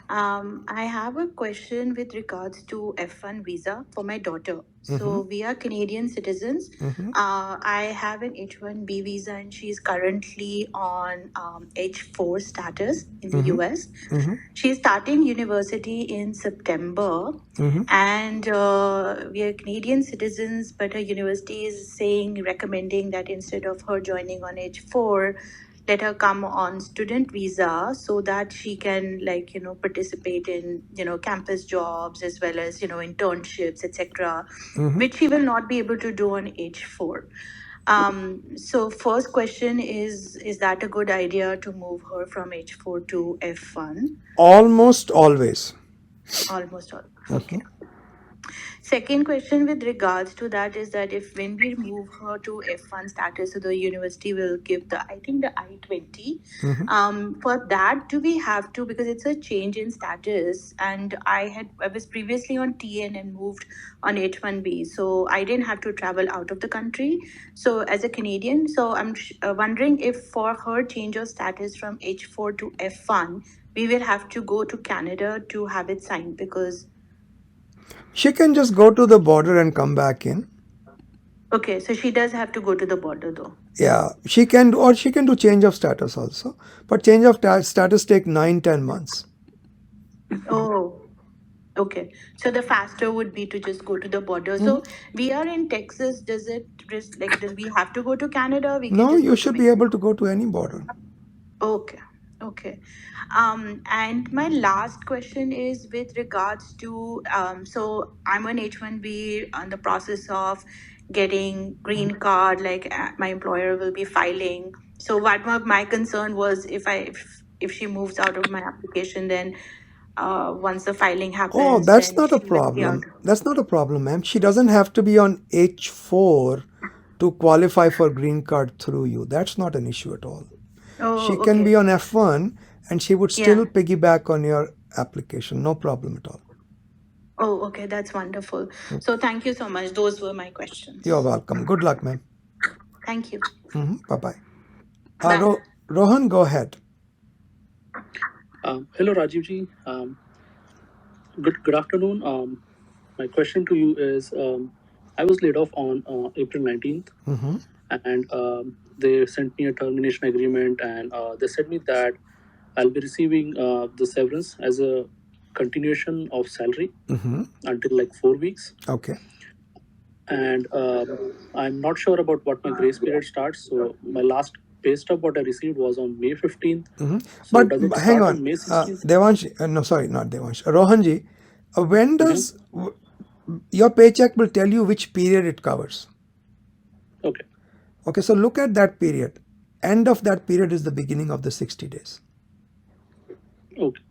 I have a question with regards to F1 visa for my daughter. So we are Canadian citizens. I have an H1B visa and she's currently on H4 status in the US. She's starting university in September, and we are Canadian citizens, but her university is recommending that instead of her joining on H4, let her come on student visa so that she can participate in campus jobs as well as internships, etc., which she will not be able to do on H4. So first question is that a good idea to move her from H4 to F1? Almost always. Almost all. Okay. Second question with regards to that is that if when we move her to F1 status, so the university will give the I-20. For that, do we have to, because it's a change in status, and I was previously on TN and moved on H1B, so I didn't have to travel out of the country. So as a Canadian, so I'm wondering if for her change of status from H4 to F1, we will have to go to Canada to have it signed, because she can just go to the border and come back in. Okay, so she does have to go to the border though. Yeah, she can do change of status also, but change of status take 9-10 months. Oh, okay. So the faster would be to just go to the border. So we are in Texas. Does we have to go to Canada? We can No, just you go should to be able to go to any border. Okay. Okay. And my last question is with regards to so I'm an H1B on the process of getting green card, my employer will be filing. So what my concern was if she moves out of my application, then once the filing happens, Oh, that's then not a she will be out. problem. That's not a problem, ma'am. She doesn't have to be on H4 to qualify for green card through you. That's not an issue at all. Oh, She can okay. be on F1 and she would still Yeah. piggyback on your application. No problem at all. Oh, okay. That's wonderful. So thank you so much. Those were my questions. You're welcome. Good luck, ma'am. Thank you. Bye-bye. Bye. Rohan, go ahead. Hello, Rajiv ji. Good afternoon. My question to you is, I was laid off on April 19th, and they sent me a termination agreement, and they said me that I'll be receiving the severance as a continuation of salary until 4 weeks. Okay. And I'm not sure about what my grace period starts. So my last pay stub what I received was on May 15th. So but does it hang start on, May 16th? Devansh, no, sorry, not Devansh. Rohanji, when does your paycheck will tell you which period it covers? Okay. Okay, so look at that period. End of that period is the beginning of the 60 days. Okay.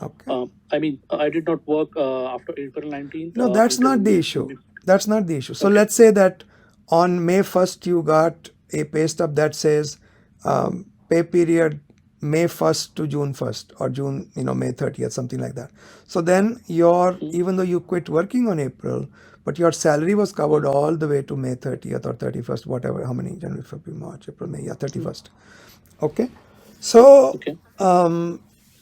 Okay. I mean, I did not work after April 19th. No, that's not the issue. That's not the issue. So let's say that on May 1st you got a pay stub that says pay period May 1st to June 1st or June, May 30th, something like that. So then even though you quit working on April, but your salary was covered all the way to May 30th or 31st, whatever, how many, January, February, March, April, May, 31st. Okay. So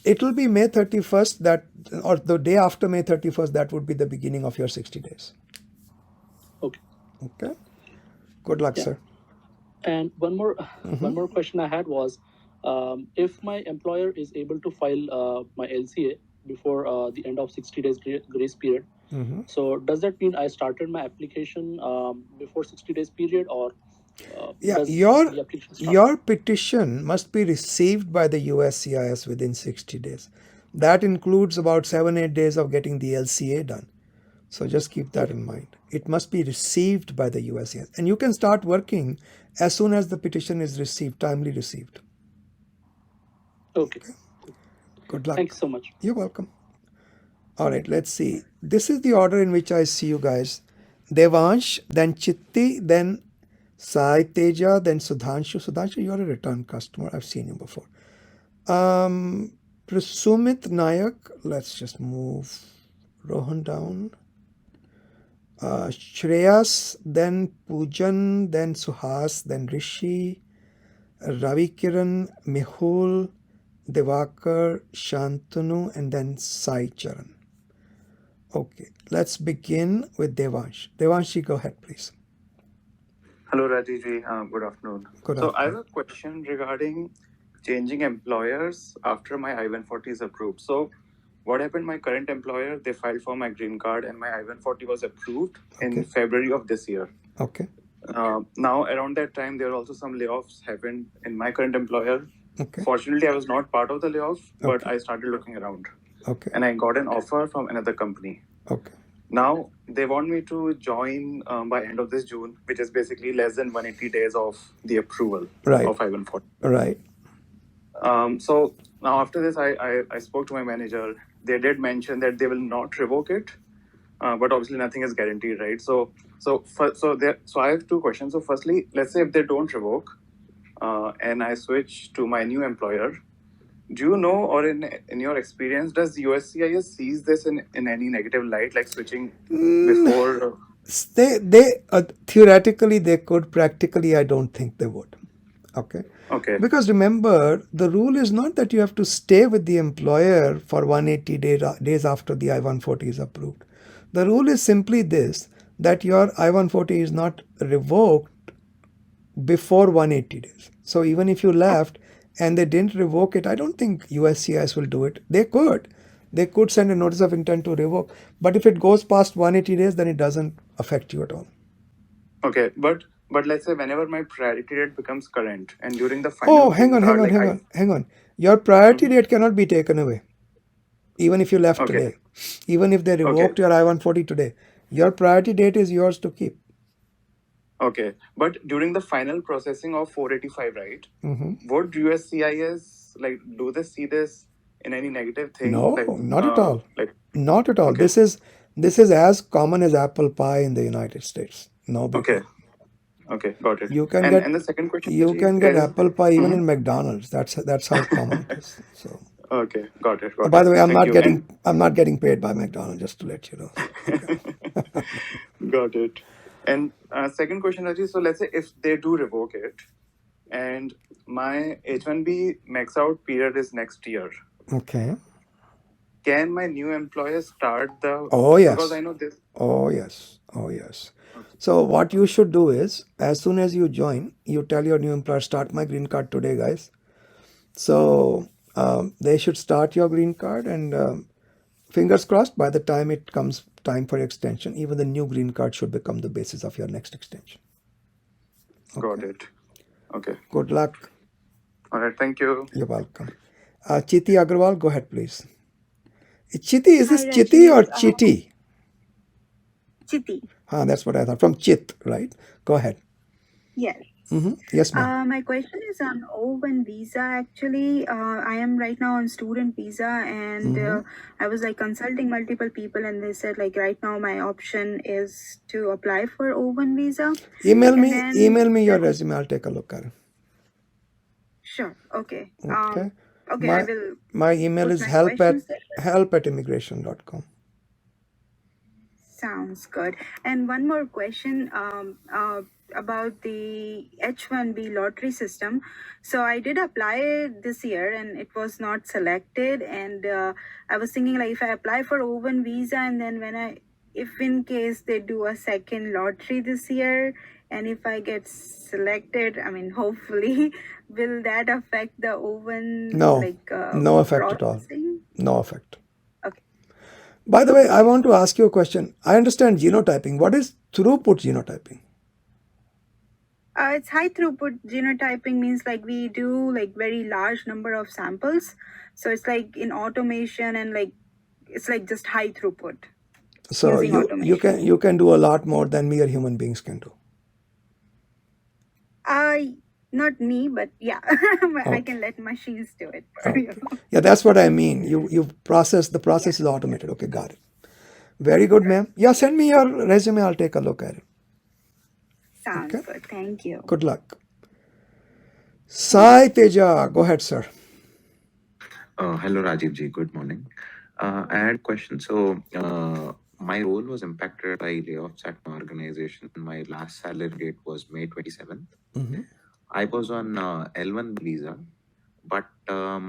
it will be May 31st or the day after May 31st, that would be the beginning of your 60 days. Okay. Okay. Good luck, sir. And one more question I had was, if my employer is able to file my LCA before the end of 60 days grace period, so does that mean I started my application before 60 days period, or your petition must be received by the USCIS within 60 days. That includes about 7-8 days of getting the LCA done. So just keep that in mind. It must be received by the USCIS. And you can start working as soon as the petition is received, timely received. Okay. Good luck. Thanks so much. You're welcome. All right, let's see. This is the order in which I see you guys. Devansh, then Chitti, then Sai Teja, then Sudhanshu. Sudhanshu, you're a return customer. I've seen you before. Prasumit Nayak. Let's just move Rohan down. Shreyas, then Pujan, then Suhas, then Rishi, Ravi Kiran, Mehul, Devakar, Shantanu, and then Sai Charan. Okay, let's begin with Devansh. Devanshi, go ahead, please. Hello, Rajiv ji. Good afternoon. Good So I have afternoon. a question regarding changing employers after my I-140 is approved. So what happened? My current employer, they filed for my green card and my I-140 was approved in Okay. February of this year. Okay. Now, around that time, there were also some layoffs happened in my current employer. Okay. Fortunately, I was not part of the layoff, but Okay. I started looking around. Okay. And I got an offer from another company. Okay. Now, they want me to join by end of this June, which is basically less than 180 days of the approval Right. of I-140. Right. So now after this, I spoke to my manager. They did mention that they will not revoke it, but obviously nothing is guaranteed, right? So I have two questions. So firstly, let's say if they don't revoke, and I switch to my new employer, do you know, or in your experience, does USCIS sees this in any negative light, like switching before? They theoretically they could, practically I don't think they would. Okay. Okay. Because remember, the rule is not that you have to stay with the employer for 180 days after the I-140 is approved. The rule is simply this, that your I-140 is not revoked before 180 days. So even if you left and they didn't revoke it, I don't think USCIS will do it. They could send a notice of intent to revoke, but if it goes past 180 days, then it doesn't affect you at all. Okay, but let's say whenever my priority date becomes current and during the final Hang on. Your priority date cannot be taken away. Even if you left today. Even if they revoked your I-140 today. Your priority date is yours to keep. Okay, but during the final processing of 485, right? Mm-hmm. Would USCIS, like, do they see this in any negative thing? No, like, not at all. Like, not at all. Okay. This is as common as apple pie in the United States. No big deal. Okay, got it. You can and the second question get is, apple pie even in McDonald's. That's how common it is. So. Okay, got it. By the way, I'm Thank not getting paid by McDonald's, just to let you know. Okay. Got it. And second question, Rajiv. So let's say if they do revoke it, and my H1B max out period is next year. Okay. Can my new employer start the? Oh yes. Because I know this. Oh yes. So what you should do is, as soon as you join, you tell your new employer, start my green card today, guys. So they should start your green card, and fingers crossed, by the time it comes time for extension, even the new green card should become the basis of your next extension. Okay. Got it. Okay. Good luck. All right. Thank you. You're welcome. Chiti Agarwal, go ahead, please. Chiti, is this Hi, Chiti Rajiv. or Chiti? Chiti. That's what I thought. From Chit, right? Go ahead. Yes. Mm-hmm. Yes, ma'am. My question is on O1 visa. Actually, I am right now on student visa, and I was like consulting multiple people, and they said like right now my option is to apply for O1 visa. Email me your resume. I'll take a look at it. Sure. Okay. Okay. Okay. I will. My email is help@immigration.com. Sounds good. And one more question about the H1B lottery system. So I did apply this year and it was not selected. And I was thinking like if I apply for O1 visa and then if in case they do a second lottery this year and if I get selected, I mean, hopefully, will that affect the O1? No, no effect at all. processing? No effect. Okay. By the way, I want to ask you a question. I understand genotyping. What is throughput genotyping? It's high throughput genotyping means like we do like very large number of samples. So it's like in automation and like it's like just high throughput. So using you can do a lot more than mere human beings can do. Not me, but yeah, I can let machines do it for you. Yeah, that's what I mean. The process is automated. Okay, got it. Very good, ma'am. Yeah, send me your resume. I'll take a look at it. Sounds good. Thank you. Good luck. Sai Teja, go ahead, sir. Hello, Rajiv ji. Good morning. I had a question. So, my role was impacted by layoffs at my organization. My last salary date was May 27th. Mm-hmm. I was on L1 visa, but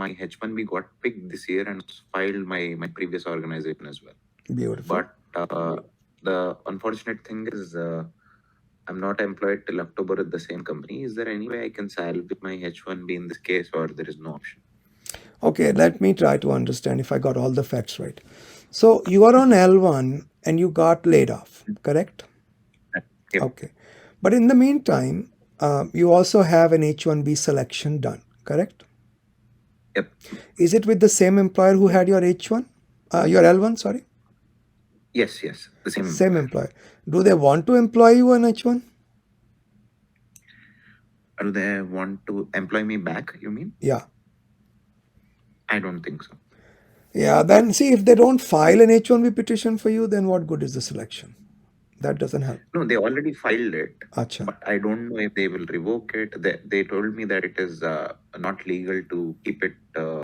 my H1B got picked this year and filed my previous organization as well. Beautiful. But the unfortunate thing is I'm not employed till October at the same company. Is there any way I can salvage my H1B in this case, or there is no option? Okay, let me try to understand if I got all the facts right. So you are on L1 and you got laid off, correct? Yep. Okay. But in the meantime, you also have an H1B selection done, correct? Yep. Is it with the same employer who had your H1? Your L1, sorry? Yes, the same. Same employer. Do they want to employ you on H1? Do they want to employ me back, you mean? Yeah. I don't think so. Yeah, then see, if they don't file an H1B petition for you, then what good is the selection? That doesn't help. No, they already filed it. Achha. But I don't know if they will revoke it. They told me that it is not legal to keep it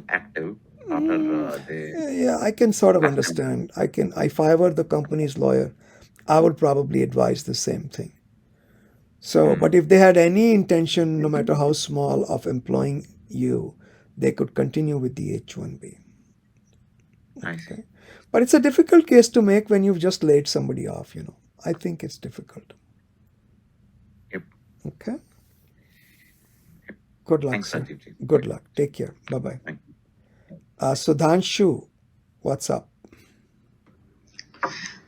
active after they. Yeah, I can sort of understand. If I were the company's lawyer, I would probably advise the same thing. So, but if they had any intention, no matter how small, of employing you, they could continue with the H1B. I see. But it's a difficult case to make when you've just laid somebody off, I think it's difficult. Yep. Okay. Good luck, Thanks, sir. Rajiv. Good luck. Take care. Bye-bye. Thank Sudhanshu, what's up?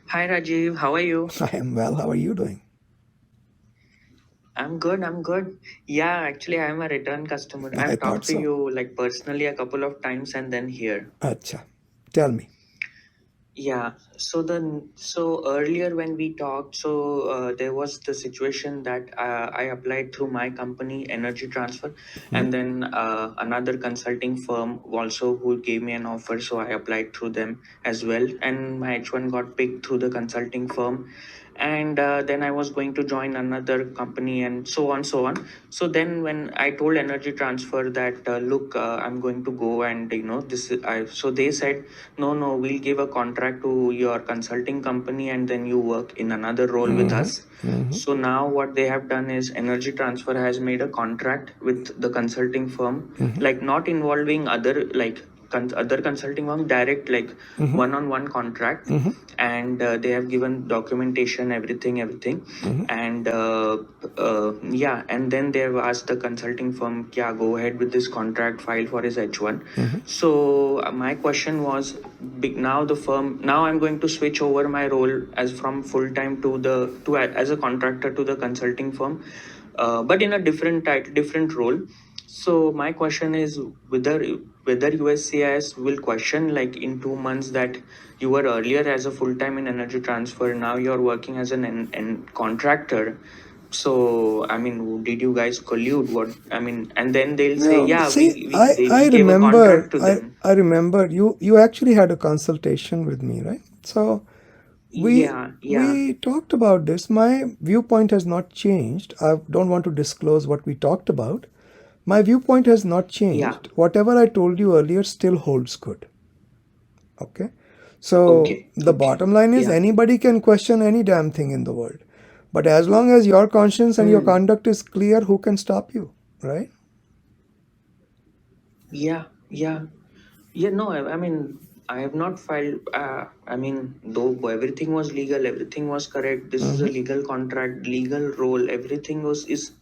Hi Rajiv, how are you? I am well. How are you doing? I'm good. Yeah, actually I'm a return customer. I I've thought talked to so. you like personally a couple of times and then here. Acha. Tell me. Yeah, so earlier when we talked, there was the situation that I applied through my company Energy Transfer, and then another consulting firm also who gave me an offer, so I applied through them as well, and my H1 got picked through the consulting firm, and then I was going to join another company and so on, so on. So then when I told Energy Transfer that look, I'm going to go and this is, so they said no, we'll give a contract to your consulting company and then you work in another role with us. So now what they have done is Energy Transfer has made a contract with the consulting firm, like not involving other like other consulting firm, direct like one-on-one contract, and they have given documentation, everything, and yeah, and then they have asked the consulting firm, yeah, go ahead with this contract, file for his H1. So my question was, now the firm, now I'm going to switch over my role as from full time to as a contractor to the consulting firm, but in a different role. So my question is whether USCIS will question like in 2 months that you were earlier as a full time in Energy Transfer, now you're working as an contractor. So I mean, did you guys collude? What I mean, and then they'll say, No, yeah, see, we I gave a contract remember, to them. I remember you actually had a consultation with me, right? So Yeah. we talked about this. My viewpoint has not changed. I don't want to disclose what we talked about. My viewpoint has not changed. Whatever I told you earlier still holds good. Okay? So the bottom line is anybody can question any damn thing in the world. But as long as your conscience and your conduct is clear, who can stop you, right? Yeah. No, I mean, I have not filed. I mean, though everything was legal, everything was correct. This is a legal contract, legal role. Everything is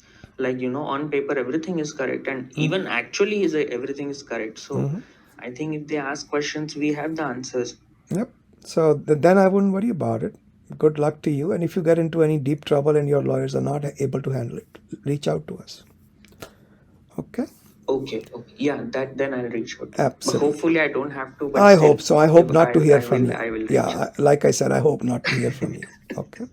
like on paper, everything is correct, and even actually everything is correct. So I think if they ask questions, we have the answers. Yep. So then I wouldn't worry about it. Good luck to you. And if you get into any deep trouble and your lawyers are not able to handle it, reach out to us. Okay? Okay. Yeah, then I'll reach out. Absolutely. But hopefully I don't have to. But I still, hope so. I hope not to hear from you. I will reach Yeah, like I said, I hope not to hear from you. Okay?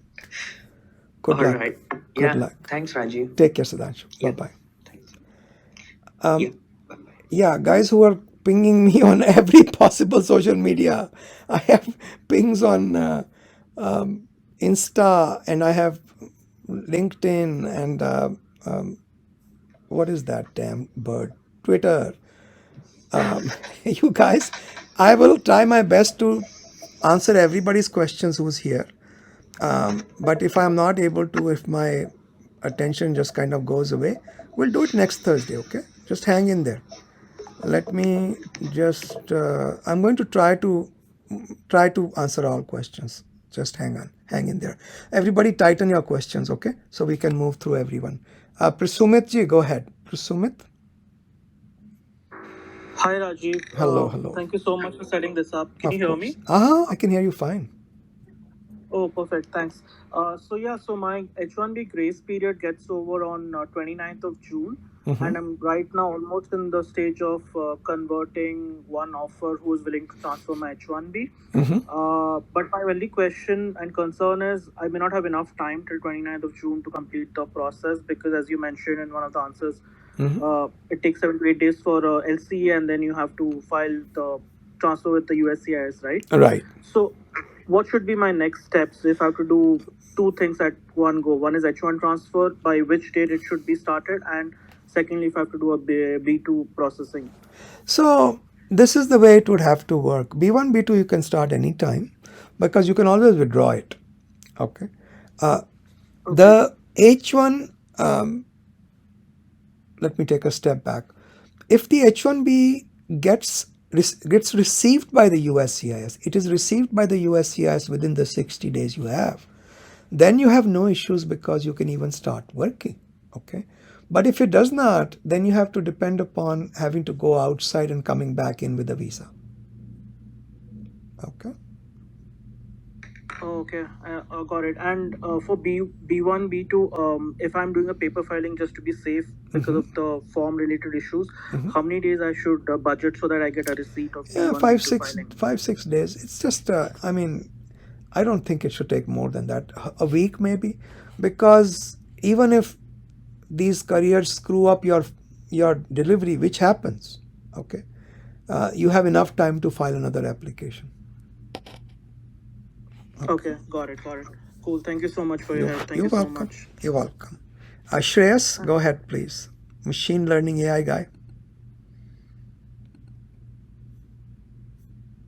Good All luck. right. Good luck. Thanks, Rajiv. Take care, Sudhanshu. Yeah. Bye-bye. Yeah, guys who are pinging me on every possible social media. I have pings on Insta, and I have LinkedIn, and what is that damn bird? Twitter. You guys, I will try my best to answer everybody's questions who's here. But if I'm not able to, if my attention just kind of goes away, we'll do it next Thursday, okay? Just hang in there. Let me just, I'm going to try to answer all questions. Just hang in there. Everybody tighten your questions, okay? So we can move through everyone. Prasumit ji, go ahead. Prasumit? Hi Rajiv. Hello. Thank you so much for setting this up. Can you hear me? I can hear you fine. Oh, perfect. Thanks. So my H1B grace period gets over on 29th of June, and I'm right now almost in the stage of converting one offer who is willing to transfer my H1B. But my only question and concern is I may not have enough time till 29th of June to complete the process because, as you mentioned in one of the answers, it takes 7 to 8 days for LC, and then you have to file the transfer with the USCIS, right? Right. So, what should be my next steps if I have to do two things at one go? One is H1 transfer, by which date it should be started, and secondly, if I have to do a B2 processing. So this is the way it would have to work. B1, B2 you can start anytime because you can always withdraw it. Okay. The H1, let me take a step back. If the H1B gets received by the USCIS, it is received by the USCIS within the 60 days you have, then you have no issues because you can even start working. Okay. But if it does not, then you have to depend upon having to go outside and coming back in with a visa. Okay. Okay, got it. And for B1, B2, if I'm doing a paper filing just to be safe because of the form related issues, how many days I should budget so that I get a receipt of Yeah, B1, B2 filing? 6 days. It's just, I don't think it should take more than that. A week maybe, because even if these couriers screw up your delivery, which happens, okay, you have enough time to file another application. Okay, got it. Cool. Thank you so much for your help. Thank you so much. You're welcome. Shreyas, go ahead, please. Machine learning AI guy.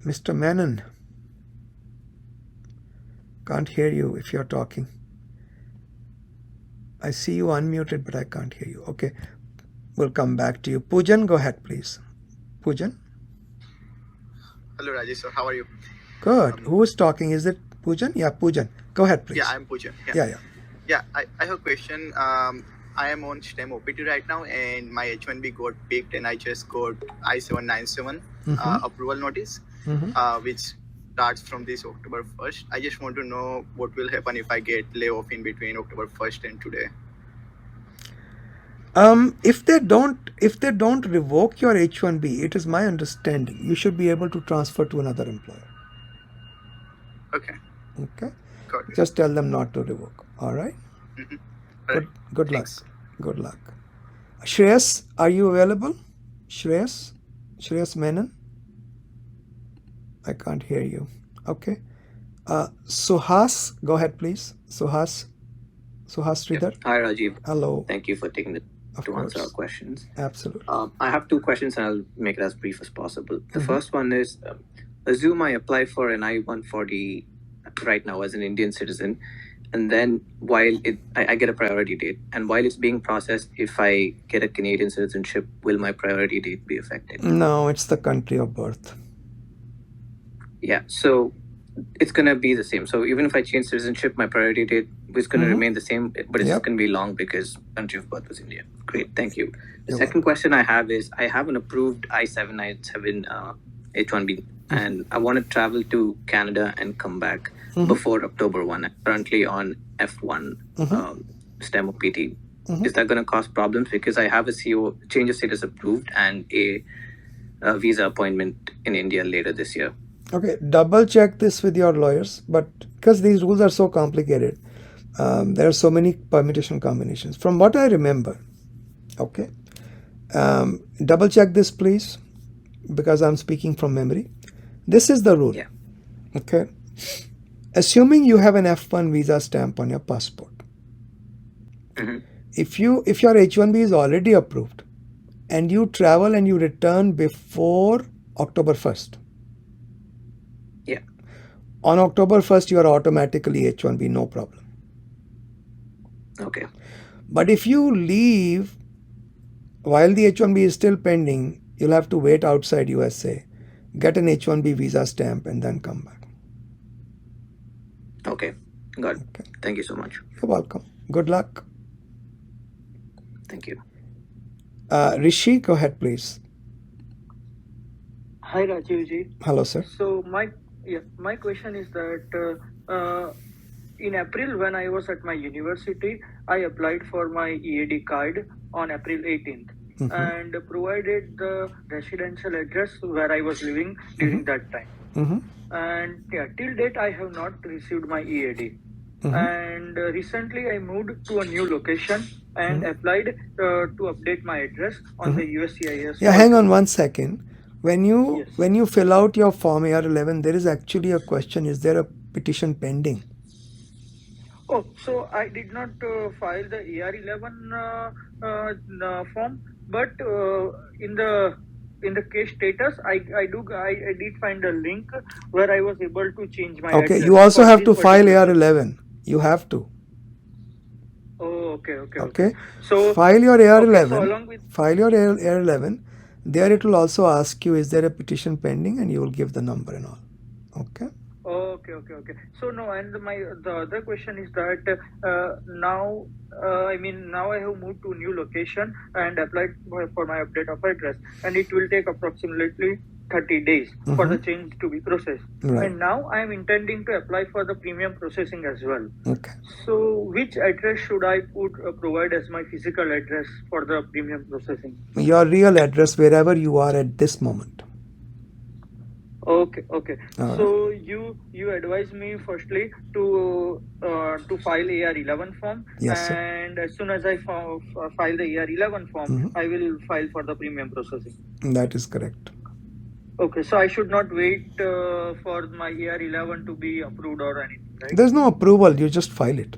Mr. Menon. Can't hear you if you're talking. I see you unmuted, but I can't hear you. Okay, we'll come back to you. Poojan, go ahead, please. Poojan? Hello, Rajesh sir. How are you? Good. Who is talking? Is it Poojan? Yeah, Poojan. Go ahead, please. Yeah, I'm Poojan. Yeah. I have a question. I am on STEM OPT right now, and my H1B got picked, and I just got I-797 approval notice, which starts from this October 1st. I just want to know what will happen if I get layoff in between October 1st and today. If they don't revoke your H1B, it is my understanding you should be able to transfer to another employer. Okay. Got it. Just tell them not to revoke. All right. Good luck. Thanks. Good luck. Shreyas, are you available? Shreyas Menon. I can't hear you. Okay. Suhas, go ahead, please. Suhas Sridhar. Hi, Rajiv. Hello. Thank you for taking the to answer our questions. Absolutely. I have two questions and I'll make it as brief as possible. The first one is, assume I apply for an I-140 right now as an Indian citizen, and then while I get a priority date, and while it's being processed, if I get a Canadian citizenship, will my priority date be affected? No, it's the country of birth. Yeah, so it's going to be the same. So even if I change citizenship, my priority date is going to remain the same, but it's going to be long because country of birth was India. Great, thank you. The second question I have is, I have an approved I-797 H1B, and I want to travel to Canada and come back before October 1. I'm currently on F1 STEM OPT. Is that going to cause problems? Because I have a change of status approved and a visa appointment in India later this year. Okay, double check this with your lawyers, but because these rules are so complicated, there are so many permutation combinations. From what I remember, okay, double check this please, because I'm speaking from memory. This is the rule. Yeah. Okay. Assuming you have an F1 visa stamp on your passport, if your H1B is already approved and you travel and you return before October 1st, on October 1st, you are automatically H1B, no problem. Okay. But if you leave while the H1B is still pending you'll have to wait outside USA, get an H1B visa stamp, and then come back. Okay, got it. Okay. Thank you so much. You're welcome. Good luck. Thank you. Rishi, go ahead, please. Hi, Rajiv ji. Hello, sir. So my question is that in April, when I was at my university, I applied for my EAD card on April 18th and provided the residential address where I was living during that time. And till date, I have not received my EAD. And recently, I moved to a new location and applied to update my address on the USCIS. Yeah, hang on 1 second. When you fill out your form AR11, there is actually a question: is there a petition pending? Oh, so I did not file the AR11 form, but in the case status, I did find a link where I was able to change my Okay, address you also for have this to file particular- AR11. You have to. Oh, okay. Okay. So file your AR11. Okay, so along with File your AR11. There it will also ask you, is there a petition pending, and you will give the number and all. Okay. Okay. So no, and the other question is that now I have moved to a new location and applied for my update of address, and it will take approximately 30 days for the change to be processed. Right. And now I am intending to apply for the premium processing as well. Okay. So which address should I provide as my physical address for the premium processing? Your real address, wherever you are at this moment. Okay. All So you advise me firstly to file AR11 form, Yes, sir. and as soon as I file the AR11 form, I will file for the premium processing. That is correct. Okay, so I should not wait for my AR11 to be approved or anything, right? There's no approval. You just file it.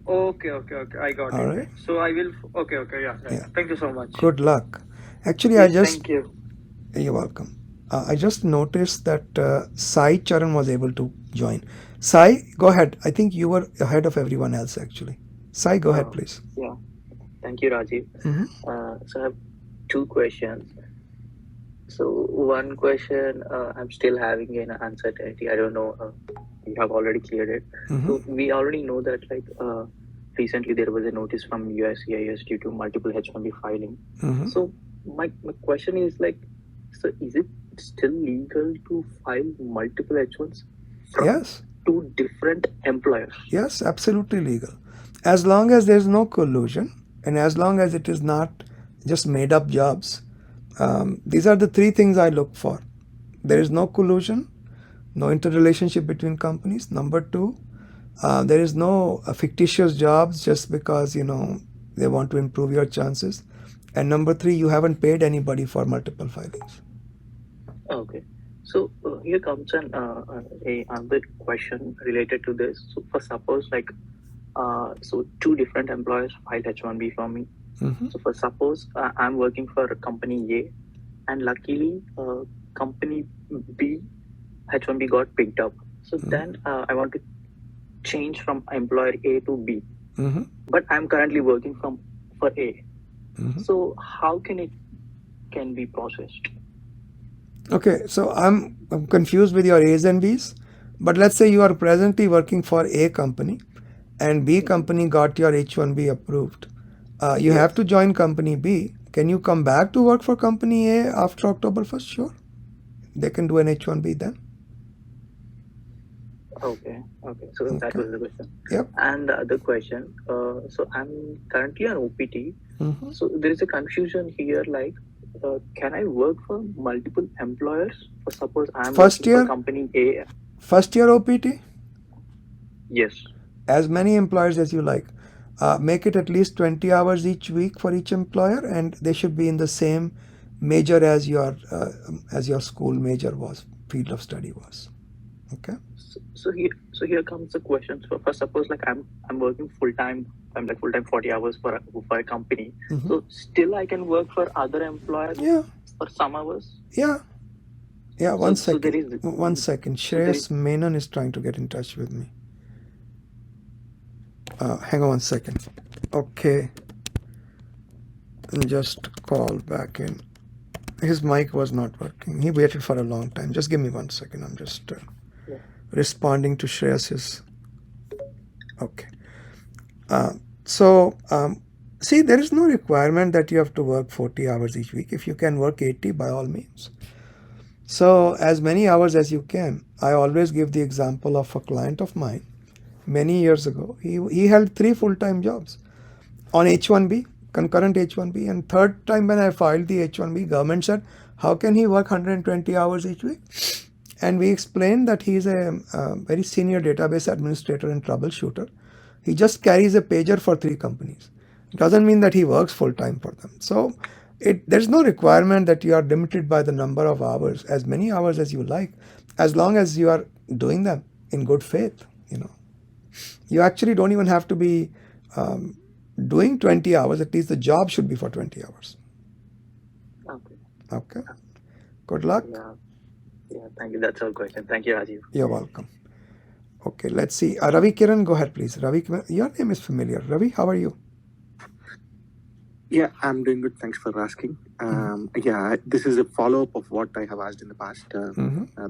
Okay, I got All it. right. So I will. Okay, yeah. Thank you so much. Good luck. Actually, Yes, I just. thank you. You're welcome. I just noticed that Sai Charan was able to join. Sai, go ahead. I think you were ahead of everyone else actually. Sai, go ahead, please. Yeah, thank you, Rajiv. So I have two questions. So one question, I'm still having an uncertainty. I don't know. You have already cleared it. So we already know that recently there was a notice from USCIS due to multiple H1B filing. So my question is so is it still legal to file multiple H1s from Yes. two different employers? Yes, absolutely legal. As long as there's no collusion and as long as it is not just made up jobs. These are the three things I look for. There is no collusion, no interrelationship between companies. Number two, there is no fictitious jobs just because, they want to improve your chances. And number three, you haven't paid anybody for multiple filings. Okay. So here comes another question related to this. So for suppose so two different employers filed H1B for me. So for suppose I'm working for company A and luckily company B H1B got picked up. So then I want to change from employer A to B. But I'm currently working for A. So how can it be processed? Okay, so I'm confused with your A's and B's, but let's say you are presently working for A company and B company got your H1B approved. You have to join company B. Can you come back to work for company A after October 1st? Sure. They can do an H1B then. Okay. So that was the question. Yep. And the other question, so I'm currently on OPT. So there is a confusion here can I work for multiple employers? For suppose I'm First working year? for company A. First year OPT? Yes. As many employers as you like. Make it at least 20 hours each week for each employer, and they should be in the same major as your school major was, field of study was. Okay. So here comes the question. So for suppose I'm working full time. I'm full time 40 hours for a company. So still I can work for other employers. Yeah. For some hours. Yeah. One So there second. is- 1 second. Shreyas Menon is trying to get in touch with me. Hang on 1 second. Okay. And just call back in. His mic was not working. He waited for a long time. Just give me 1 second. I'm just responding to Shreyas's. Okay. See, there is no requirement that you have to work 40 hours each week. If you can work 80, by all means. So as many hours as you can. I always give the example of a client of mine many years ago. He held 3 full-time jobs on H1B, concurrent H1B, and third time when I filed the H1B, government said, how can he work 120 hours each week? And we explained that he is a very senior database administrator and troubleshooter. He just carries a pager for 3 companies. It doesn't mean that he works full-time for them. So there's no requirement that you are limited by the number of hours, as many hours as you like, as long as you are doing them in good faith. You actually don't even have to be doing 20 hours. At least the job should be for 20 hours. Okay. Good luck. Yeah, thank you. That's all question. Thank you, Rajiv. You're welcome. Okay, let's see. Ravi Kiran, go ahead, please. Ravi, your name is familiar. Ravi, how are you? Yeah, I'm doing good. Thanks for asking. Yeah, this is a follow-up of what I have asked in the past.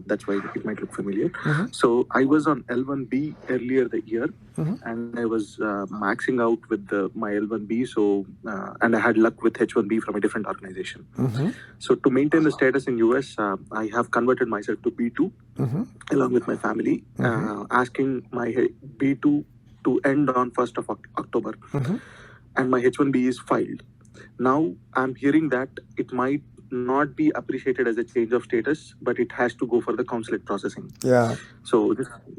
That's why it might look familiar. So I was on L1B earlier the year, and I was maxing out with my L1B. So and I had luck with H1B from a different organization. So to maintain the status in US, I have converted myself to B2 along with my family, asking my B2 to end on 1st of October. And my H1B is filed. Now I'm hearing that it might not be appreciated as a change of status, but it has to go for the consulate processing. Yeah. So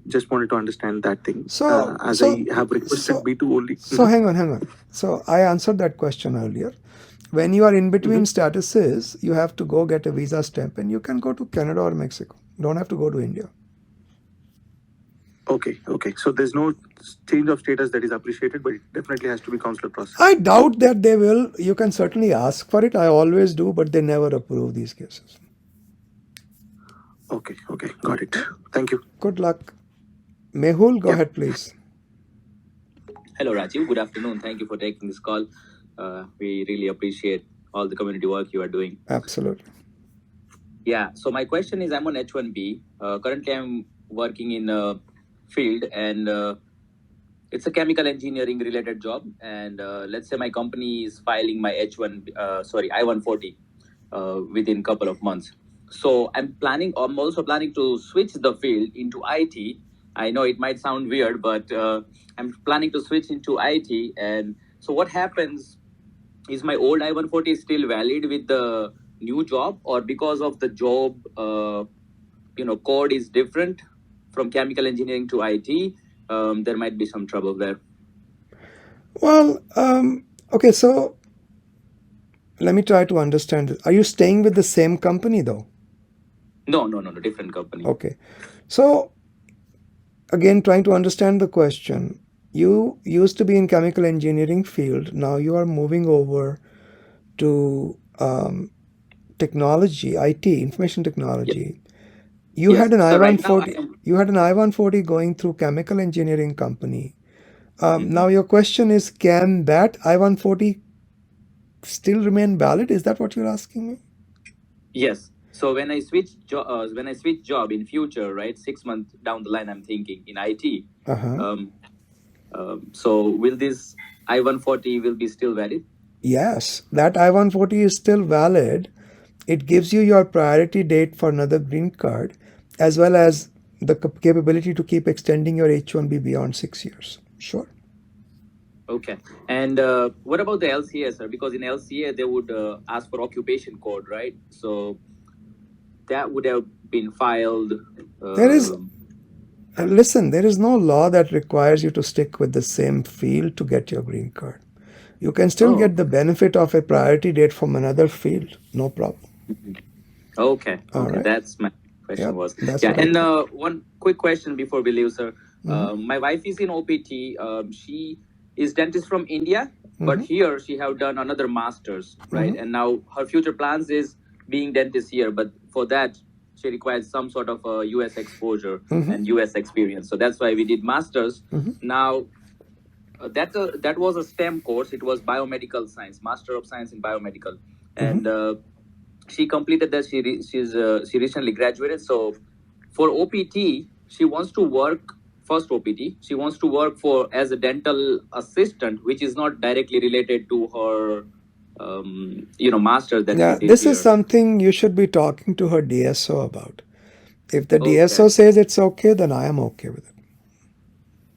just wanted to understand that thing. I have requested B2 only. So hang on. So I answered that question earlier. When you are in between statuses, you have to go get a visa stamp, and you can go to Canada or Mexico. You don't have to go to India. Okay. So there's no change of status that is appreciated, but it definitely has to be consular process. I doubt that they will. You can certainly ask for it. I always do, but they never approve these cases. Okay. Got it. Thank you. Good luck. Mehul, go ahead, please. Hello, Rajiv. Good afternoon. Thank you for taking this call. We really appreciate all the community work you are doing. Absolutely. Yeah. So my question is, I'm on H1B. Currently, I'm working in a field, and it's a chemical engineering related job. And let's say my company is filing my I-140 within a couple of months. So I'm also planning to switch the field into IT. I know it might sound weird, but I'm planning to switch into IT. And so what happens is, my old I-140 is still valid with the new job, or because of the job, code is different from chemical engineering to IT, there might be some trouble there. Well, okay, so let me try to understand this. Are you staying with the same company though? No, different company. Okay. So again, trying to understand the question. You used to be in chemical engineering field. Now you are moving over to technology, IT, information technology. You had an I-140. You had an I-140 going through chemical engineering company. Now your question is, can that I-140 still remain valid? Is that what you're asking me? Yes. So when I switch job in future, right, 6 months down the line, I'm thinking in IT. So will this I-140 will be still valid? Yes, that I-140 is still valid. It gives you your priority date for another green card, as well as the capability to keep extending your H1B beyond 6 years. Sure. Okay. And what about the LCA, sir? Because in LCA, they would ask for occupation code, right? So that would have been filed. There is no law that requires you to stick with the same field to get your green card. You can still get the benefit of a priority date from another field. No problem. Okay. Right. That's my question was. One quick question before we leave, sir. My wife is in OPT. She is dentist from India, but here she have done another master's, right? And now her future plans is being dentist here, but for that she requires some sort of US exposure and US experience. So that's why we did master's. Now that was a STEM course. It was biomedical science, Master of Science in Biomedical, and she completed that. She recently graduated. So for OPT, she wants to work first OPT. She wants to work for as a dental assistant, which is not directly related to her, master that Yeah, she did this here. is something you should be talking to her DSO about. If the Okay. DSO says it's okay, then I am okay with it.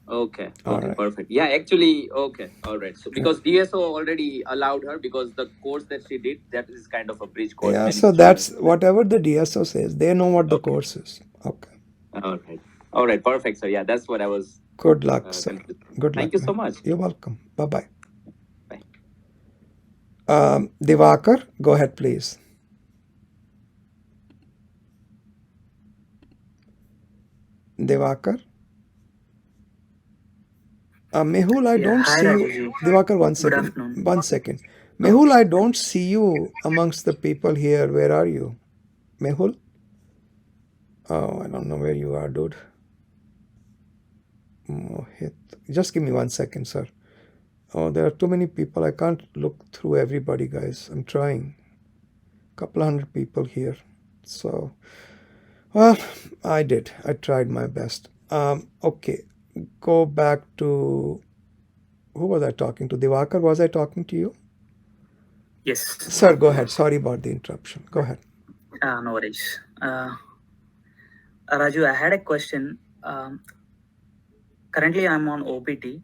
Okay. All Okay. right. Perfect. Yeah. Actually. Okay. All right. So because DSO already allowed her because the course that she did, that is kind of a bridge course. Yeah, Many so students. that's whatever the DSO says. They know what the Okay. course is. Okay. All right. All right. Perfect. So yeah, that's what I was. Good luck, sir. Confused. Good Thank luck, you man. so much. You're welcome. Bye-bye. Bye. Divakar, go ahead, please. Divakar? Mehul, I don't hi, see you. Rajiv. Divakar, one Good second. afternoon. 1 second. Mehul, I don't see you amongst the people here. Where are you? Mehul? Oh, I don't know where you are, dude. Mohit. Just give me 1 second, sir. Oh, there are too many people. I can't look through everybody, guys. I'm trying. Couple hundred people here. So, well, I did. I tried my best. Okay. Go back to... Who was I talking to? Divakar, was I talking to you? Yes. Sir, go ahead. Sorry about the interruption. Go ahead. No worries. Raju, I had a question. Currently, I'm on OPT.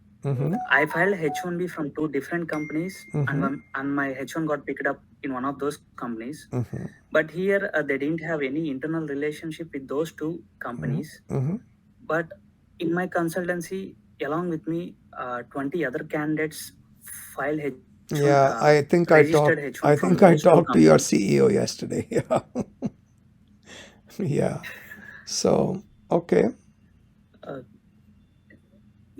I filed H1B from 2 different companies, and my H1 got picked up in one of those companies. But here, they didn't have any internal relationship with those 2 companies. But in my consultancy, along with me, 20 other candidates filed H1. Yeah, I think I talked. I think I talked to your CEO yesterday. Yeah. Yeah. So, okay.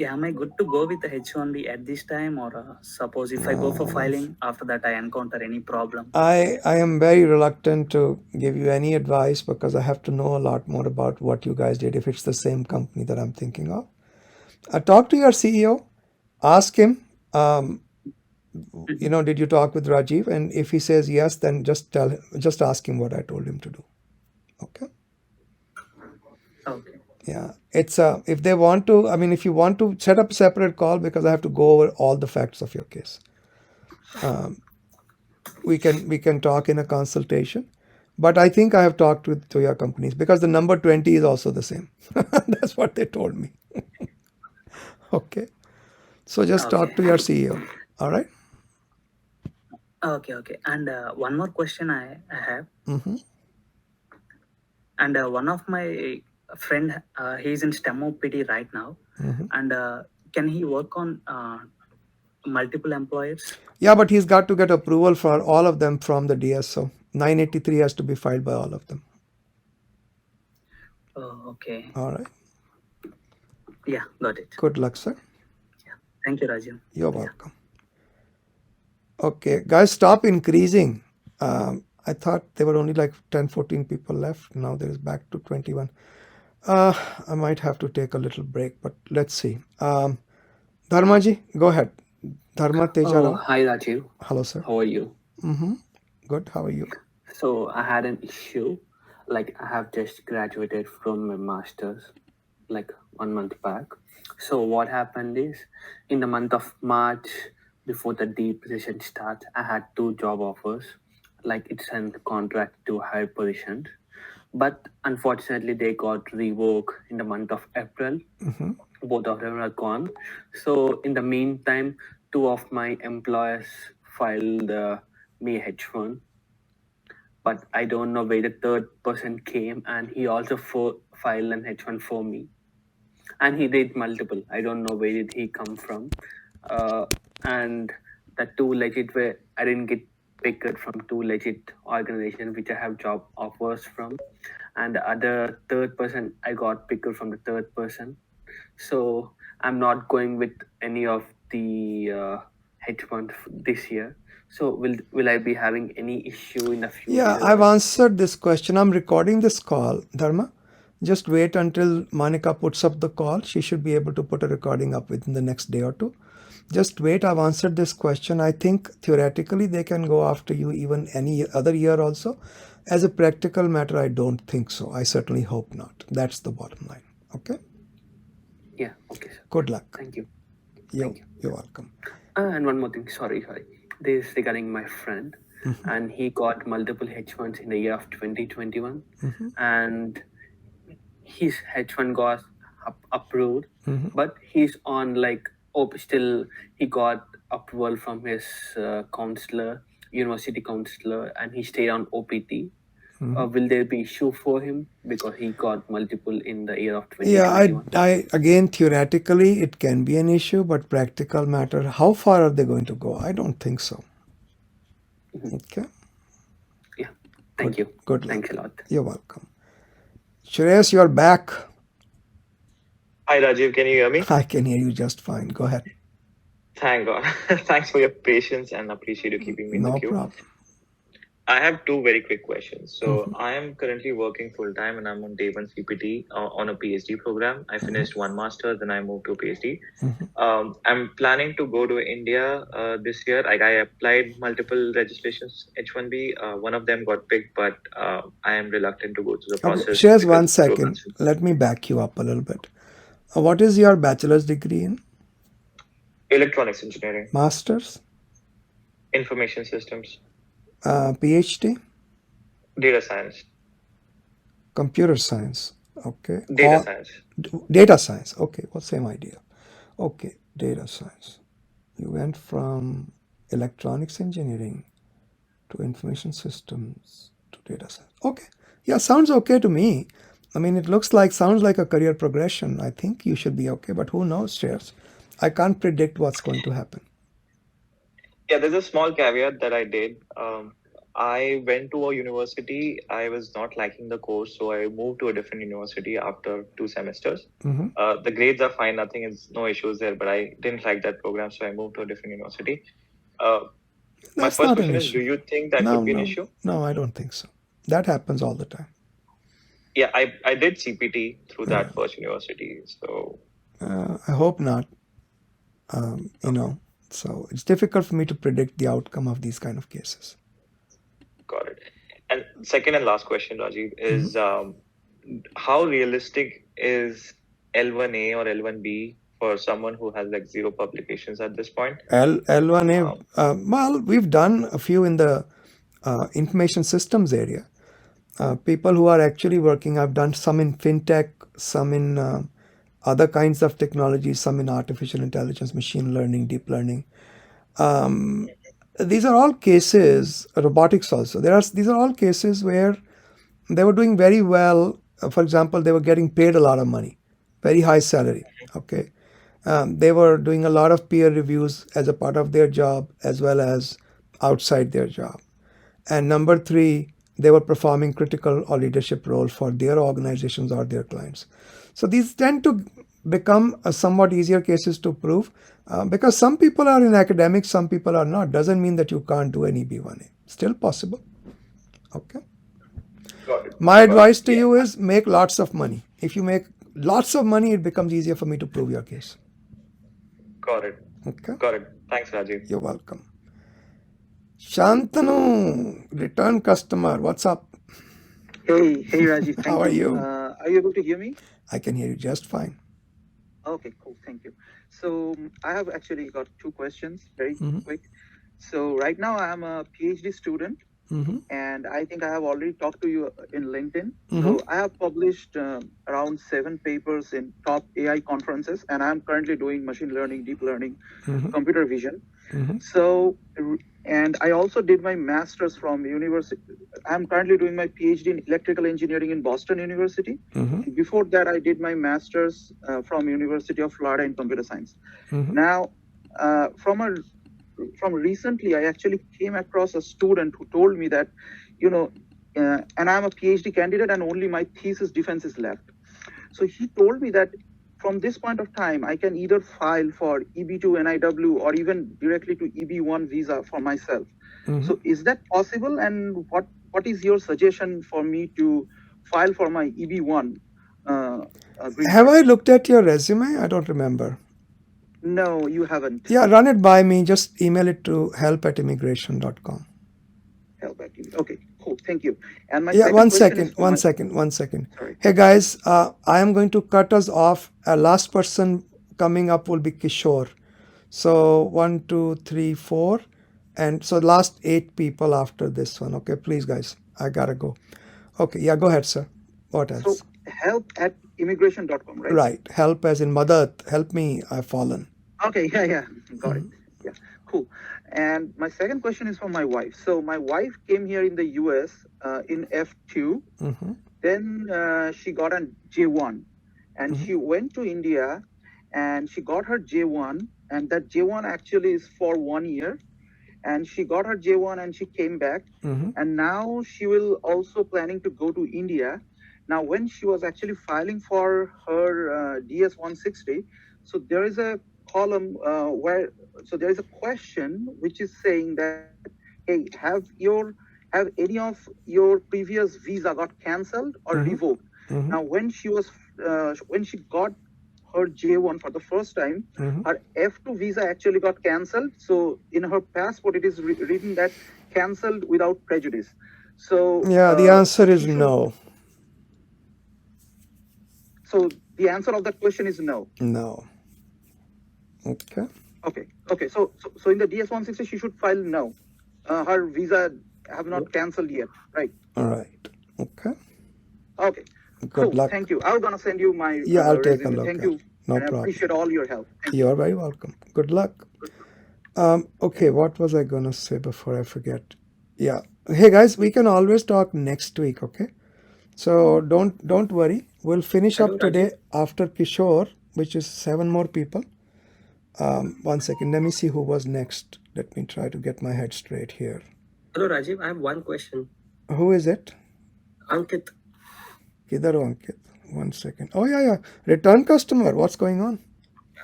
Yeah, am I good to go with the H1B at this time, or suppose if I go for filing, after that I encounter any problem? I am very reluctant to give you any advice because I have to know a lot more about what you guys did if it's the same company that I'm thinking of. Talk to your CEO, ask him, did you talk with Rajiv? And if he says yes, then just ask him what I told him to do. Okay? Okay. Yeah, it's if they want to, if you want to set up a separate call because I have to go over all the facts of your case. We can talk in a consultation, but I think I have talked to your companies because the number 20 is also the same. That's what they told me. Okay, so just talk to your CEO. All right. Okay. And one more question I have. And one of my friend, he's in STEM OPT right now, and can he work on multiple employers? Yeah, but he's got to get approval for all of them from the DSO. 983 has to be filed by all of them. Oh, okay. All right. Yeah, got it. Good luck, sir. Yeah. Thank you, Rajiv. You're welcome. Okay, guys, stop increasing. I thought there were only like 10, 14 people left. Now there is back to 21. I might have to take a little break, but let's see. Dharmaji, go ahead. Dharma Teja Rao. Hi, Rajiv. Hello, sir. How are you? Good. How are you? So I had an issue. Like, I have just graduated from my master's like 1 month back. So what happened is, in the month of March, before the deep session starts, I had 2 job offers. Like, it's a contract to hire positions. But unfortunately, they got revoked in the month of April. Both of them are gone. So in the meantime, 2 of my employers filed me H1. But I don't know where the 3rd person came, and he also filed an H1 for me. And he did multiple. I don't know where did he come from. And the 2 legit where I didn't get picked from 2 legit organizations which I have job offers from. And the other 3rd person, I got picked from the 3rd person. So I'm not going with any of the H1 this year. So will I be having any issue in the future? Yeah, I've answered this question. I'm recording this call, Dharma. Just wait until Monica puts up the call. She should be able to put a recording up within the next day or 2. Just wait, I've answered this question. I think theoretically they can go after you even any other year also. As a practical matter, I don't think so. I certainly hope not. That's the bottom line. Okay? Yeah, okay, sir. Good luck. Thank you. You're welcome. And one more thing, sorry. This is regarding my friend, and he got multiple H1s in the year of 2021, and his H1 got approved, but he's on like still he got approval from his counselor, university counselor, and he stayed on OPT. Will there be issue for him because he got multiple in the year of 2021? Yeah, I again, theoretically, it can be an issue, but practical matter, how far are they going to go? I don't think so. Okay. Yeah. Thank you. Good luck. Thanks a lot. You're welcome. Shreyas, you're back. Hi, Rajiv. Can you hear me? I can hear you just fine. Go ahead. Thank God. Thanks for your patience and appreciate you keeping me in the queue. No problem. I have two very quick questions. So I am currently working full time and I'm on day one CPT on a PhD program. I finished one master, then I moved to a PhD. I'm planning to go to India this year. I applied multiple registrations H1B. One of them got picked, but I am reluctant to go through the process. Shreyas, 1 second. Let me back you up a little bit. What is your bachelor's degree in? Electronics engineering. Master's? Information systems. PhD? Data science. Computer science. Okay. Data science. Data science. Okay. Well, same idea. Okay. Data science. You went from electronics engineering to information systems to data science. Okay. Yeah, sounds okay to me. I mean, it sounds like a career progression. I think you should be okay, but who knows, Shreyas? I can't predict what's going to happen. Yeah, there's a small caveat that I did. I went to a university. I was not liking the course, so I moved to a different university after 2 semesters. The grades are fine, no issues there, but I didn't like that program, so I moved to a different university. My first question is, do you think that could be an issue? No, I don't think so. That happens all the time. Yeah, I did CPT through that first university, so... I hope not. So it's difficult for me to predict the outcome of these kind of cases. Got it. And second and last question, Rajiv, is how realistic is L1A or L1B for someone who has like 0 publications at this point? L1A, well, we've done a few in the information systems area. People who are actually working, I've done some in fintech, some in other kinds of technologies, some in artificial intelligence, machine learning, deep learning. These are all cases, robotics also. These are all cases where they were doing very well. For example, they were getting paid a lot of money, very high salary. Okay, they were doing a lot of peer reviews as a part of their job as well as outside their job. And number 3, they were performing critical or leadership role for their organizations or their clients. So these tend to become somewhat easier cases to prove because some people are in academics, some people are not. Doesn't mean that you can't do an EB1A. Still possible. Okay. My advice to you is make lots of money. If you make lots of money, it becomes easier for me to prove your case. Got it. Okay. Got it. Thanks, Rajiv. You're welcome. Shantanu, return customer. What's up? Hey, Rajiv. Thank How are you? Are you able to hear me? I can hear you just fine. Okay, cool. Thank you. So I have actually got 2 questions, very quick. So right now I am a PhD student, and I think I have already talked to you in LinkedIn. So I have published around 7 papers in top AI conferences, and I am currently doing machine learning, deep learning, computer vision. So, and I also did my master's from university. I'm currently doing my PhD in electrical engineering in Boston University. Before that, I did my master's from University of Florida in computer science. Now, from recently, I actually came across a student who told me that, and I'm a PhD candidate and only my thesis defense is left. So he told me that from this point of time, I can either file for EB2 NIW or even directly to EB1 visa for myself. So is that possible? And what is your suggestion for me to file for my EB1? Have I looked at your resume? I don't remember. No, you haven't. Yeah, run it by me. Just email it to help@immigration.com. Okay, cool. Thank you. And my Yeah, second one question is second, one second. Sorry. Hey guys, I am going to cut us off. Last person coming up will be Kishore. So 1, 2, 3, 4. And so last 8 people after this one. Okay, please guys, I gotta go. Okay, yeah, go ahead, sir. What else? So help@immigration.com, right? Right, help as in Mother, help me, I've fallen. Okay, yeah, got it. Yeah, cool. And my second question is for my wife. So my wife came here in the US in F2. Mm-hmm. Then she got a J1, and she went to India, and she got her J1, and that J1 actually is for 1 year. And she got her J1 and she came back, and now she will also planning to go to India. Now, when she was actually filing for her DS 160, so there is a column there is a question which is saying that, hey, have any of your previous visa got cancelled or revoked? Now, when she got her J1 for the first time, her F2 visa actually got cancelled. So in her passport, it is written that cancelled without prejudice. So yeah, the answer is no. So the answer of that question is no. No. Okay. Okay. So in the DS 160, she should file no. Her visa have not cancelled yet, right? All right. Okay. Okay. Good luck. Thank you. I'm gonna send you my Yeah, I'll take resume. a look. Thank you. No and problem. I appreciate all your help. You're very welcome. Good luck. Okay, what was I gonna say before I forget? Yeah. Hey guys, we can always talk next week, okay? So don't worry. We'll finish up today after Kishore, which is 7 more people. 1 second. Let me see who was next. Let me try to get my head straight here. Hello Rajiv, I have one question. Who is it? Ankit. Kidhar ho Ankit? 1 second. Oh yeah. Return customer. What's going on?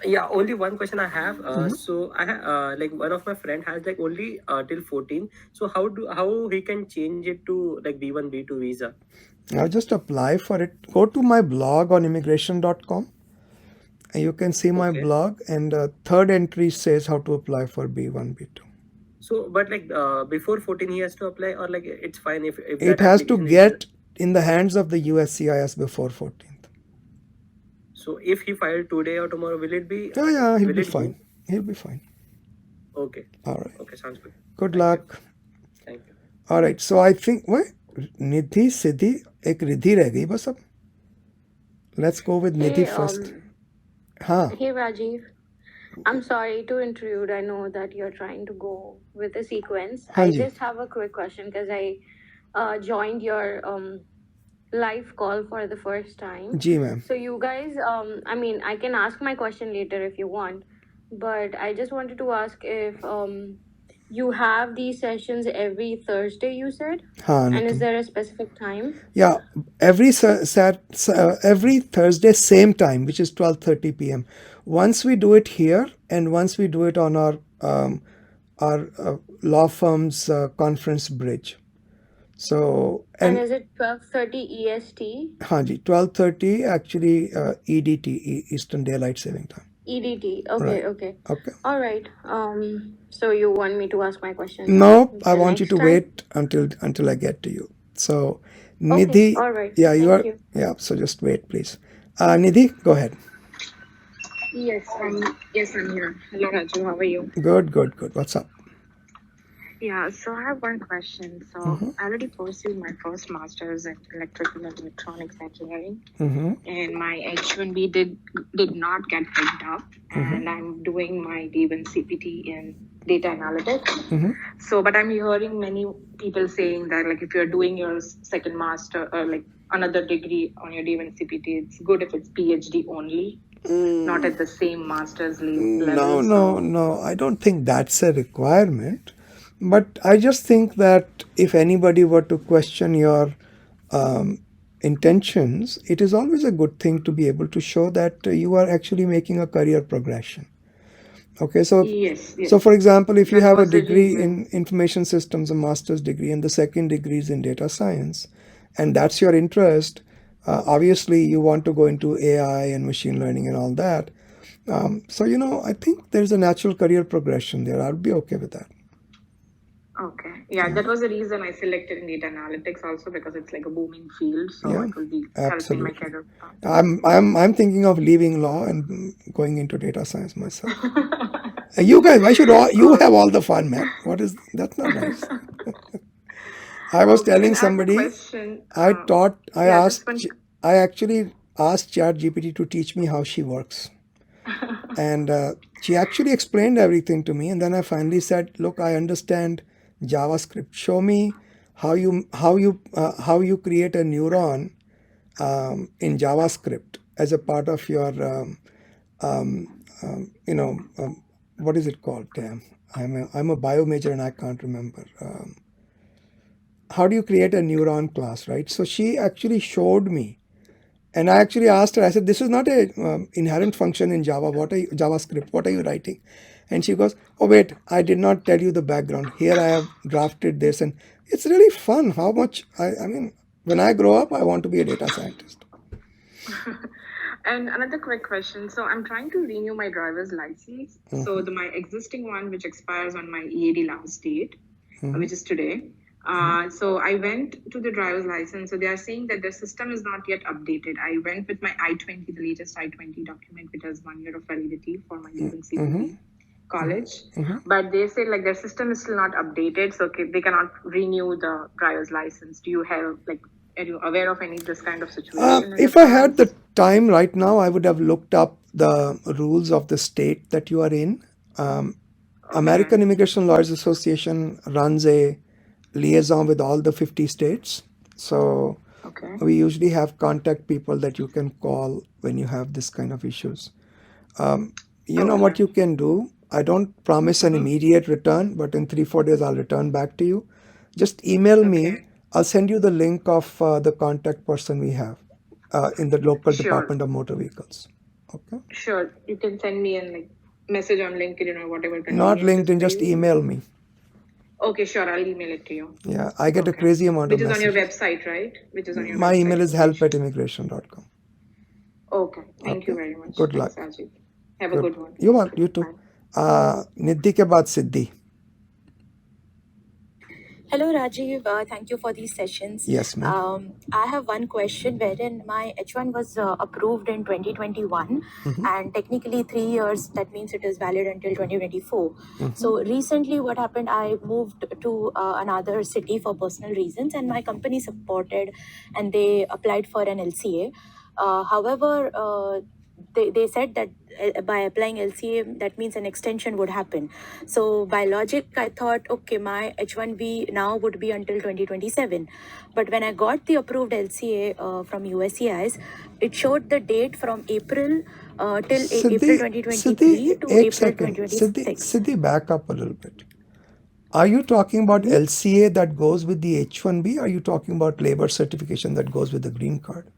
Yeah, only one question I have. So I have like one of my friend has like only till 14. So how he can change it to like B1 B2 visa? I'll just apply for it. Go to my blog on immigration.com. And you can see my blog, and third entry says how to apply for B1 B2. So but like before 14 he has to apply, or like it's fine if it has to get in the hands of the USCIS before 14th. So if he filed today or tomorrow, will it be? Yeah, he'll be fine. He'll be fine. Okay. All right. Okay, sounds good. Good luck. Thank you. All right. So I think Nidhi, Siddhi, ek Riddhi reh gayi bas ab. Let's go with Nidhi first. Hey Rajiv, I'm sorry to intrude. I know that you're trying to go with a sequence. I just have a quick question because I joined your live call for the first time. Ji ma'am. So you guys, I mean, I can ask my question later if you want, but I just wanted to ask if you have these sessions every Thursday, you said? And is there a specific time? Yeah, every Thursday, same time, which is 12:30 p.m. Once we do it here, and once we do it on our law firm's conference bridge. So and is it 12:30 EST? Hanji, 12:30 actually EDT, Eastern Daylight Saving Time. EDT. Okay, Right. okay. Okay. All right. So you want me to ask my question? No, I want you to time? wait until I get to you. So Nidhi, all right. yeah, you Thank are. you. Yeah, so just wait, please. Nidhi, go ahead. Yes, I'm here. Hello, Raju. How are you? Good. What's up? Yeah, so I have one question. So I already pursued my first master's in electrical and electronics engineering, and my H1B did not get picked up, and I'm doing my D1 CPT in data analytics. So, but I'm hearing many people saying that like if you're doing your second master or like another degree on your D1 CPT, it's good if it's PhD only. Not at the same master's level. No. I don't think that's a requirement. But I just think that if anybody were to question your intentions, it is always a good thing to be able to show that you are actually making a career progression. Okay, so yes. So for example, if you have a degree in information systems, a master's degree, and the second degree is in data science, and that's your interest, obviously you want to go into AI and machine learning and all that. So, I think there's a natural career progression there. I'll be okay with that. Okay. Yeah, that was the reason I selected data analytics also, because it's like a booming field. So Yeah, it will be helping my absolutely. career path. I'm thinking of leaving law and going into data science myself. You guys, why should you have all the fun, man? That's not nice. I was telling And somebody, question. I Yeah, actually asked ChatGPT to teach me how she works. And she actually explained everything to me. And then I finally said, look, I understand JavaScript. Show me how you create a neuron in JavaScript as a part of your, what is it called? Damn, I'm a bio major and I can't remember. How do you create a neuron class, right? So she actually showed me, and I actually asked her. I said, "This is not a inherent function in Java. JavaScript? What are you writing?" And she goes, "Oh wait, I did not tell you the background. Here I have drafted this, and it's really fun. How much? I mean, when I grow up, I want to be a data scientist." And another quick question. So I'm trying to renew my driver's license. So my existing one, which expires on my EAD last date, which is today. So I went to the driver's license. So they are saying that the system is not yet updated. I went with my I-20, the latest I-20 document, which has 1 year of validity for my USCIS college. But they say like their system is still not updated, so they cannot renew the driver's license. Do you have are you aware of any this kind of situation? If I had the time right now, I would have looked up the rules of the state that you are in. American Immigration Lawyers Association runs a liaison with all the 50 states. So we usually have contact people that you can call when you have this kind of issues. You know what you can do? I don't promise an immediate return, but in 3-4 days I'll return back to you. Just email me. I'll send you the link of the contact person we have in the local Department of Motor Vehicles. Okay. Sure, you can send me a message on LinkedIn or whatever. Not LinkedIn, just email me. Okay, sure, I'll email it to you. Yeah, I get a crazy amount of messages. Which is on your website, right? Which is on your My website. email is help@immigration.com. Okay, thank you very much. Good luck. Thanks, Rajiv. Have a good one. You too. Nidhi ke baad Siddhi. Hello, Rajiv. Thank you for these sessions. Yes, ma'am. I have one question wherein my H1 was approved in 2021 and technically 3 years, that means it is valid until 2024. So recently what happened, I moved to another city for personal reasons and my company supported and they applied for an LCA. However, they said that by applying LCA, that means an extension would happen. So by logic, I thought, okay, my H1B now would be until 2027. But when I got the approved LCA from USCIS, it showed the date from April till April 2023 to April 2026. Siddhi, back up a little bit. Are you talking about LCA that goes with the H1B? Or are you talking about labor certification that goes with the green card?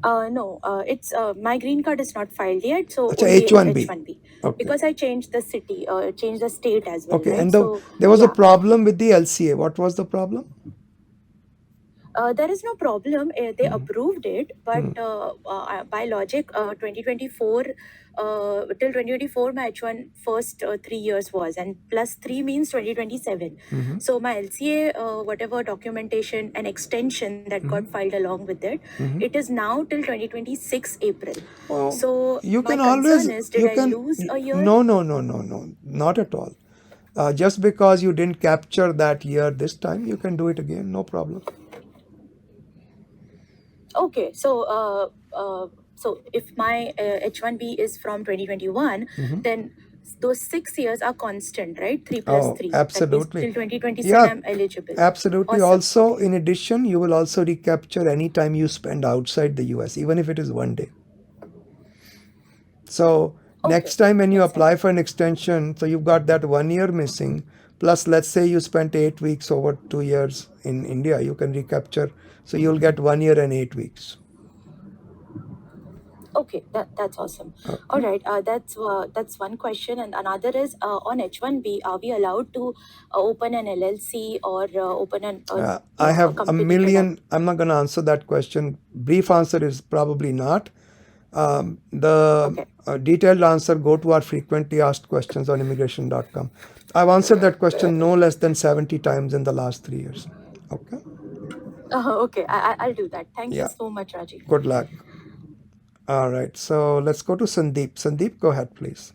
No, it's my green card is not filed yet, so Achha, only H1B. H1B. Okay. Because I changed the city, changed the state as well. Okay, right? and So there was yeah. a problem with the LCA. What was the problem? There is no problem. They approved it, but by logic, 2024 till 2024, my H1 first 3 years was, and plus 3 means 2027. So my LCA, whatever documentation and extension that got filed along with it, it is now till 2026 April. Well, So you my can always concern is, did I lose a year? No, not at all. Just because you didn't capture that year this time, you can do it again, no problem. Okay, so if my H1B is from 2021, then those 6 years are constant, right? 3 plus 3. Absolutely. That means till 2027, Yeah, I'm eligible. absolutely. Awesome. Also, in addition, you will also recapture any time you spend outside the US, even if it is 1 day. So next time when you apply for an extension, so you've got that 1 year missing, plus let's say you spent 8 weeks over 2 years in India, you can recapture. So you'll get 1 year and 8 weeks. Okay, that's awesome. All right, that's one question, and another is on H1B, are we allowed to open an LLC or open an I have a company million. I'm not going to answer that question. Brief answer is probably not. The detailed answer, go to our frequently asked questions on immigration.com. I've answered that question no less than 70 times in the last 3 years. Okay? Okay, I'll do that. Thank you Yeah. so much, Rajiv. Good luck. All right. So let's go to Sandeep. Sandeep, go ahead, please.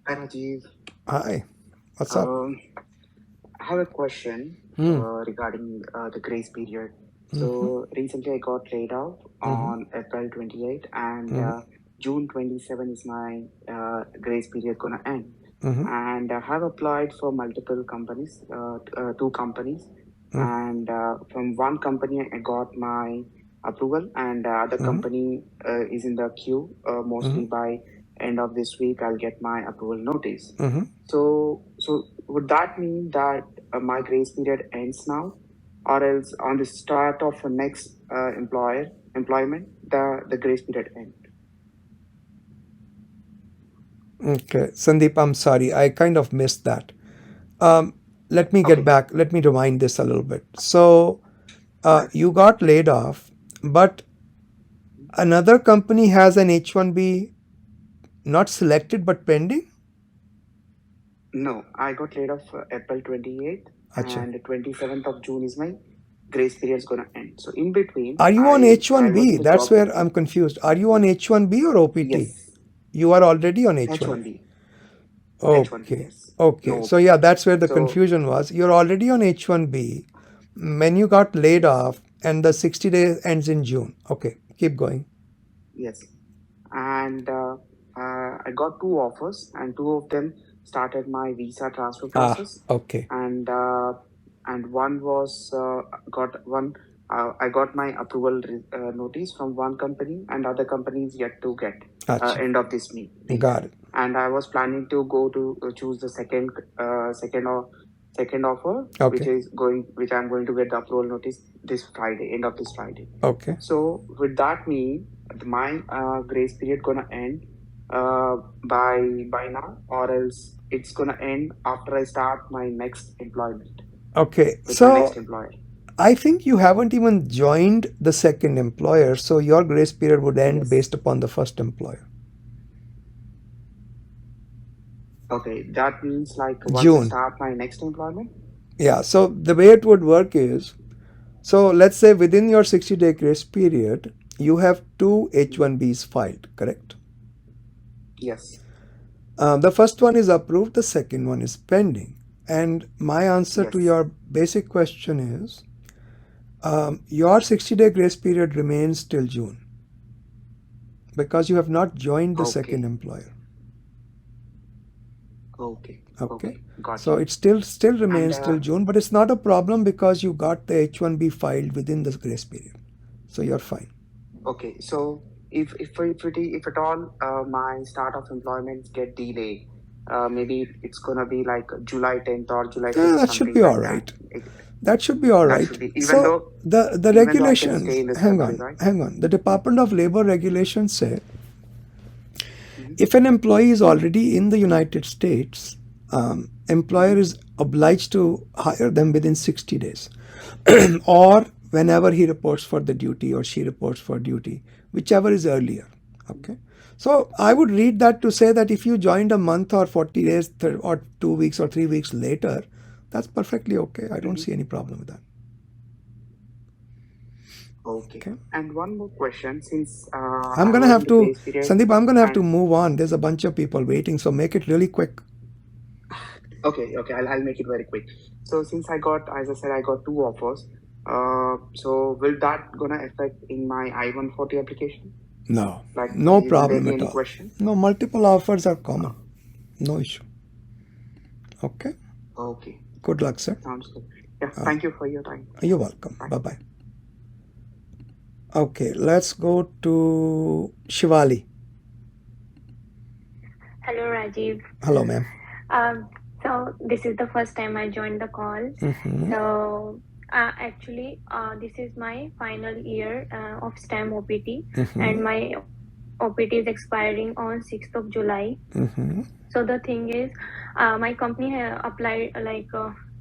Hi, Rajiv. Hi. What's up? I have a question regarding the grace period. So recently I got laid off on April 28th, and June 27 is my grace period gonna end. And I have applied for multiple companies, 2 companies, and from one company I got my approval, and the other company is in the queue. Mostly by end of this week I'll get my approval notice. So would that mean that my grace period ends now, or else on the start of the next employment the grace period ends? Okay. Sandeep, I'm sorry. I kind of missed that. Let me get back. Let me rewind this a little bit. So you got laid off, but another company has an H1B not selected but pending? No, I got laid off April 28th, Achha. and 27th of June is my grace period is gonna end. So in between, Are you on I was H1B? in the That's job. where I'm confused. Are you on H1B or OPT? Yes, You are already on H1B. H1B. H1B, Okay. yes. Okay. No So yeah, that's where the So confusion was. You're already on H1B. When you got laid off and the 60 days ends in June. Okay. Keep going. yes, and I got 2 offers, and 2 of them started my visa transfer process. Okay. And one was got one. I got my approval notice from one company, and other company is yet to get Achha. end of this week. Got it. And I was planning to go to choose the second offer, Okay. which I'm going to get the approval notice this Friday, end of this Friday. Okay. So would that mean my grace period gonna end by now, or else it's gonna end after I start my next employment Okay. with my next So employer? I think you haven't even joined the second employer, so your grace period would end based upon the first employer. Okay, that means like once I June. start my next employment. Yeah. So the way it would work is, so let's say within your 60-day grace period, you have 2 H1Bs filed, correct? Yes. The first one is approved, the second one is pending. And my answer to your basic question is, your 60-day grace period remains till June because you have not joined the second employer. Okay. Okay. Got So you. it still remains till June, but it's not a problem because you got the H1B filed within the grace period. So you're fine. Okay, so if at all my start of employment get delayed, maybe it's gonna be like July 10th or July 5th, That should something be like all that. right. That should be all That right. should be, even So though the even though I can regulations, stay in this hang country, on, right? hang on. The Department of Labor regulations say if an employee is already in the United States, employer is obliged to hire them within 60 days or whenever he reports for the duty or she reports for duty, whichever is earlier. Okay. So I would read that to say that if you joined a month or 40 days or 2 weeks or 3 weeks later, that's perfectly okay. I don't see any problem with that. Okay. And one more question, since I'm going to I was have in the to, grace period, Sandeep, I'm going to have to and move on. There's a bunch of people waiting, so make it really quick. okay, I'll make it very quick. So since I got, as I said, I got 2 offers. So will that gonna affect in my I-140 application? No, Like, no will there problem be at any all. question? No, multiple offers are common. No issue. Okay. Okay. Good luck, sir. Sounds good. Yeah, thank you for your time. You're welcome. Bye-bye. Okay, let's go to Shivali. Hello, Rajiv. Hello, ma'am. So this is the first time I joined the call. So actually, this is my final year of STEM OPT, and my OPT is expiring on 6th of July. So the thing is, my company applied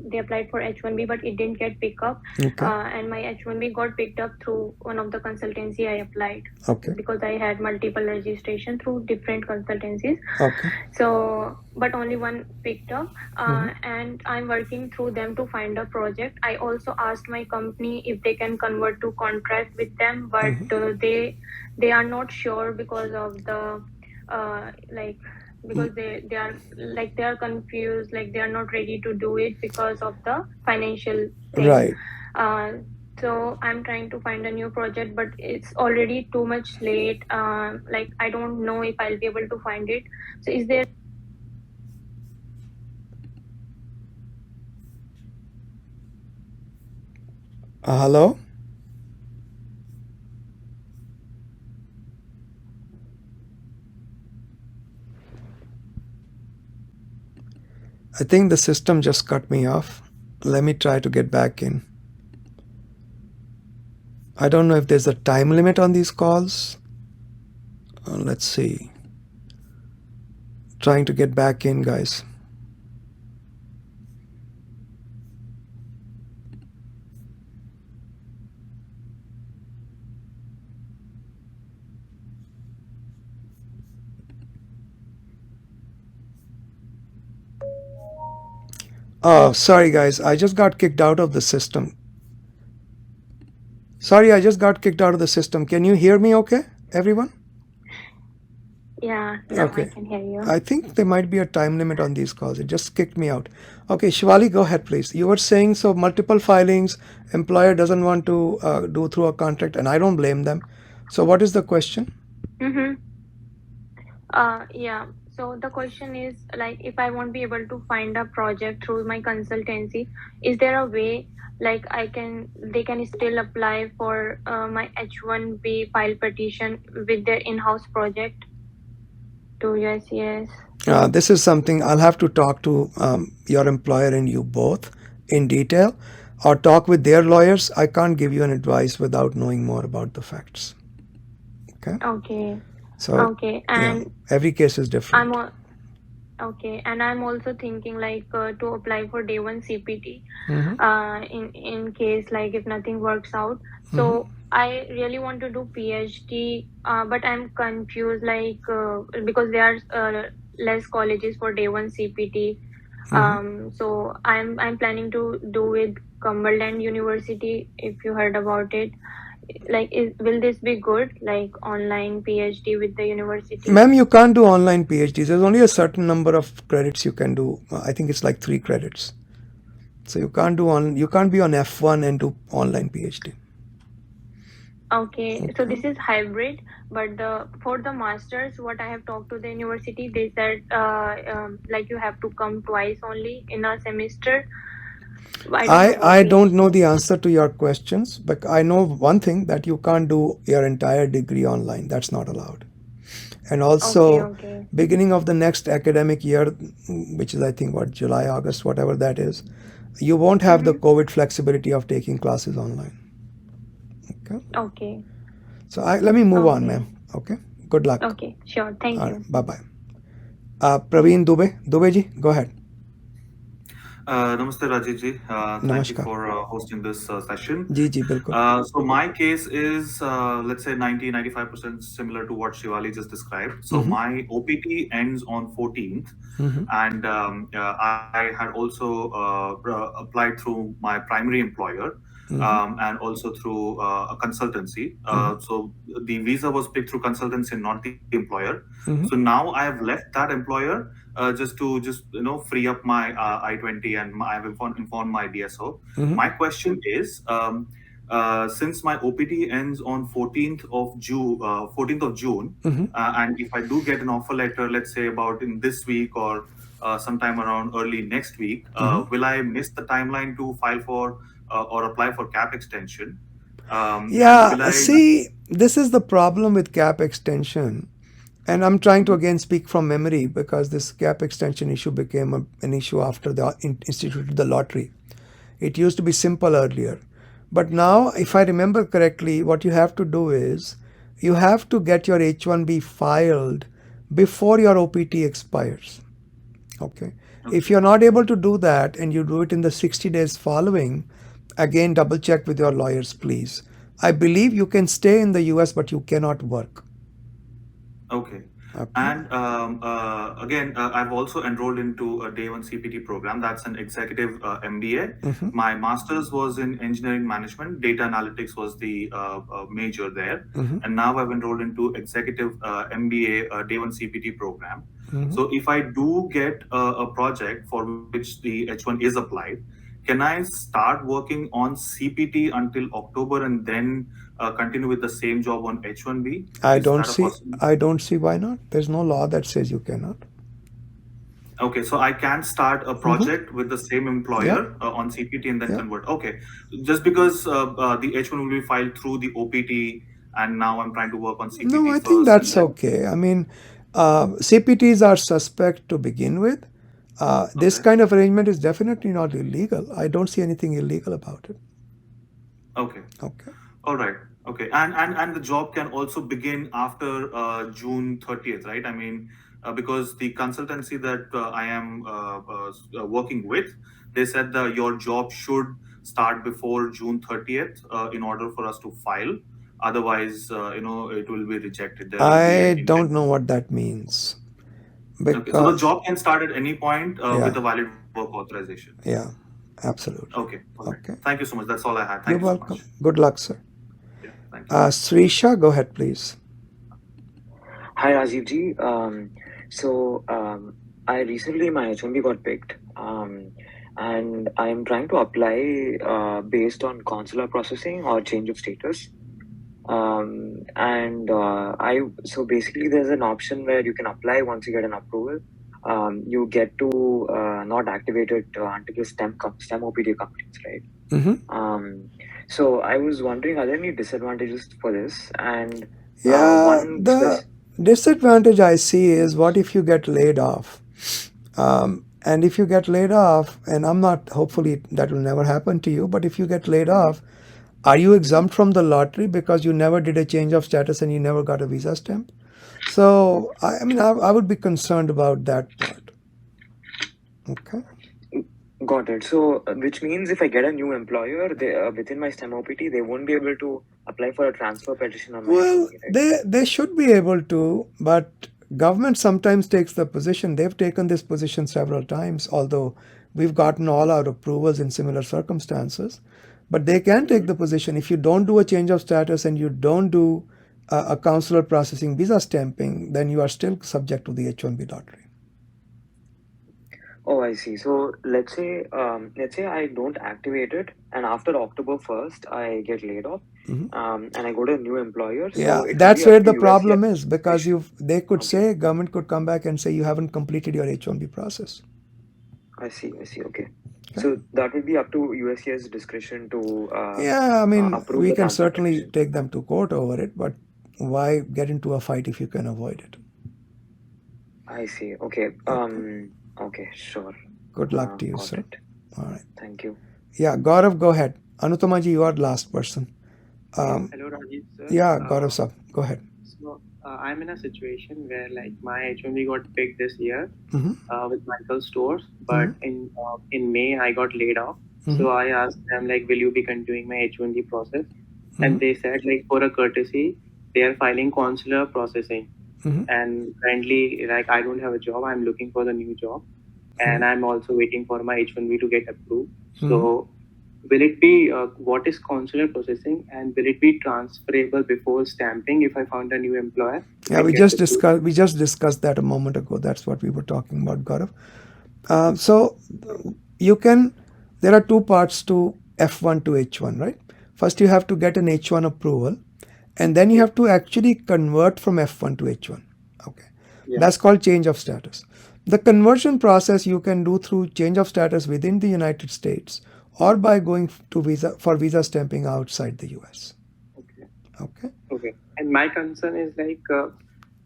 they applied for H1B, but it didn't get picked up. Okay. And my H1B got picked up through one of the consultancy I applied. Okay. Because I had multiple registration through different consultancies. Okay. So, but only one picked up, and I'm working through them to find a project. I also asked my company if they can convert to contract with them, but they are not sure because of the because they are confused, like they are not ready to do it because of the financial thing. Right. So I'm trying to find a new project, but it's already too much late. Like I don't know if I'll be able to find it. So is there Hello? I think the system just cut me off. Let me try to get back in. I don't know if there's a time limit on these calls. Let's see. Trying to get back in, guys. Oh, sorry guys, I just got kicked out of the system. Sorry, I just got kicked out of the system. Can you hear me okay, everyone? Yeah, now Okay. I can hear you. I think there might be a time limit on these calls. It just kicked me out. Okay, Shivali, go ahead, please. You were saying, so multiple filings, employer doesn't want to do through a contract, and I don't blame them. So what is the question? Yeah. So the question is, like, if I won't be able to find a project through my consultancy, is there a way like they can still apply for my H1B file petition with their in-house project to USCIS? This is something I'll have to talk to your employer and you both in detail, or talk with their lawyers. I can't give you an advice without knowing more about the facts. Okay. Okay. So Okay. And yeah, every case is different. okay, and I'm also thinking like to apply for day one CPT in case like if nothing works out. So I really want to do PhD, but I'm confused like because there are less colleges for day one CPT. So I'm planning to do with Cumberland University, if you heard about it. Like, will this be good? Like online PhD with the university? Ma'am, you can't do online PhDs. There's only a certain number of credits you can do. I think it's like 3 credits. So you can't be on F1 and do online PhD. Okay, so this is hybrid, but for the masters, what I have talked to the university, they said like you have to come twice only in a semester. I don't know the answer to your questions, but I know one thing, that you can't do your entire degree online. That's not allowed. And also, beginning of the next academic year, which is I think July, August, whatever that is, you won't have the COVID flexibility of taking classes online. Okay. Okay. So let me move on, ma'am. Okay. Good luck. Okay, sure. Thank you. Bye bye. Praveen Dubey ji, go ahead. Namaste Rajiv ji. Thank you for hosting this session. Ji, bilkul. So my case is, let's say 90-95% similar to what Shivali just described. So my OPT ends on 14th, and I had also applied through my primary employer. And also through a consultancy. So the visa was picked through consultancy, not the employer. So now I have left that employer just to free up my I-20, and I've informed my DSO. My question is, since my OPT ends on 14th of June, and if I do get an offer letter, let's say about in this week or sometime around early next week, will I miss the timeline to file for or apply for cap extension? See, this is the problem with cap extension. And I'm trying to again speak from memory, because this cap extension issue became an issue after the instituted the lottery. It used to be simple earlier. But now, if I remember correctly, what you have to do is, you have to get your H1B filed before your OPT expires. Okay. If you're not able to do that and you do it in the 60 days following, again, double check with your lawyers, please. I believe you can stay in the US, but you cannot work. Okay. Okay. And again, I've also enrolled into a Day 1 CPT program. That's an executive MBA. My master's was in engineering management. Data analytics was the major there. And now I've enrolled into executive MBA Day 1 CPT program. So if I do get a project for which the H1 is applied, can I start working on CPT until October and then continue with the same job on H1B? I don't see why not. There's no law that says you cannot. Okay, so I can start a project with the same employer on CPT and then convert. Okay, just because the H1 will be filed through the OPT and now I'm trying to work on CPT No, I first. think that's okay. I mean, CPTs are suspect to begin with. This kind of arrangement is definitely not illegal. I don't see anything illegal about it. Okay. Okay. All right. Okay. And the job can also begin after June 30th, right? I mean, because the consultancy that I am working with, they said that your job should start before June 30th in order for us to file. Otherwise, it will be rejected. There will I be don't know what that means. Okay, so the job can start at any point with a valid work authorization. Yeah, absolutely. Okay. Thank you so much. That's all I had. You're Thank you welcome. so much. Good luck, sir. Yeah, thank you. Srisha, go ahead, please. Hi, Rajiv ji. I recently, my H1B got picked, and I'm trying to apply based on consular processing or change of status. So basically, there's an option where you can apply once you get an approval. You get to not activate it until the STEM OPT completes, right? So I was wondering, are there any disadvantages for this? And The disadvantage I see is what if you get laid off? And if you get laid off, and hopefully that will never happen to you, but if you get laid off, are you exempt from the lottery because you never did a change of status and you never got a visa stamp? So, I would be concerned about that part. Okay. Got it. So, which means if I get a new employer, within my STEM OPT, they won't be able to apply for a transfer petition on my Well, H1B, right? they should be able to, but government sometimes takes the position. They've taken this position several times, although we've gotten all our approvals in similar circumstances. But they can take the position if you don't do a change of status and you don't do a consular processing visa stamping, then you are still subject to the H1B lottery. Oh, I see. So let's say I don't activate it, and after October 1st, I get laid off, and I go to a new employer. So That's where the problem is, because they could say, government could come back and say you haven't completed your H1B process. I see. Okay. So that would be up to USCIS discretion to approve we the can transfer certainly petition. take them to court over it, but why get into a fight if you can avoid it? I see. Okay. Okay, sure. Good luck to you, Got sir. it. All right. Thank you. Yeah, Gaurav, go ahead. Anutamaji, you are the last person. Hello, Rajiv, sir. Yeah, Gaurav, sir, go ahead. So I'm in a situation where like my H1B got picked this year with Michael Stores, but in May I got laid off. So I asked them like, will you be continuing my H1B process? And they said like for a courtesy, they are filing consular processing. And currently, like I don't have a job. I'm looking for the new job, and I'm also waiting for my H1B to get approved. So, will it be what is consular processing, and will it be transferable before stamping if I found a new employer? Yeah, we just discussed that a moment ago. That's what we were talking about, Gaurav. So there are two parts to F1 to H1, right? First, you have to get an H1 approval, and then you have to actually convert from F1 to H1. Okay. Yeah. That's called change of status. The conversion process you can do through change of status within the United States or by going to visa stamping outside the US. Okay. And my concern is like,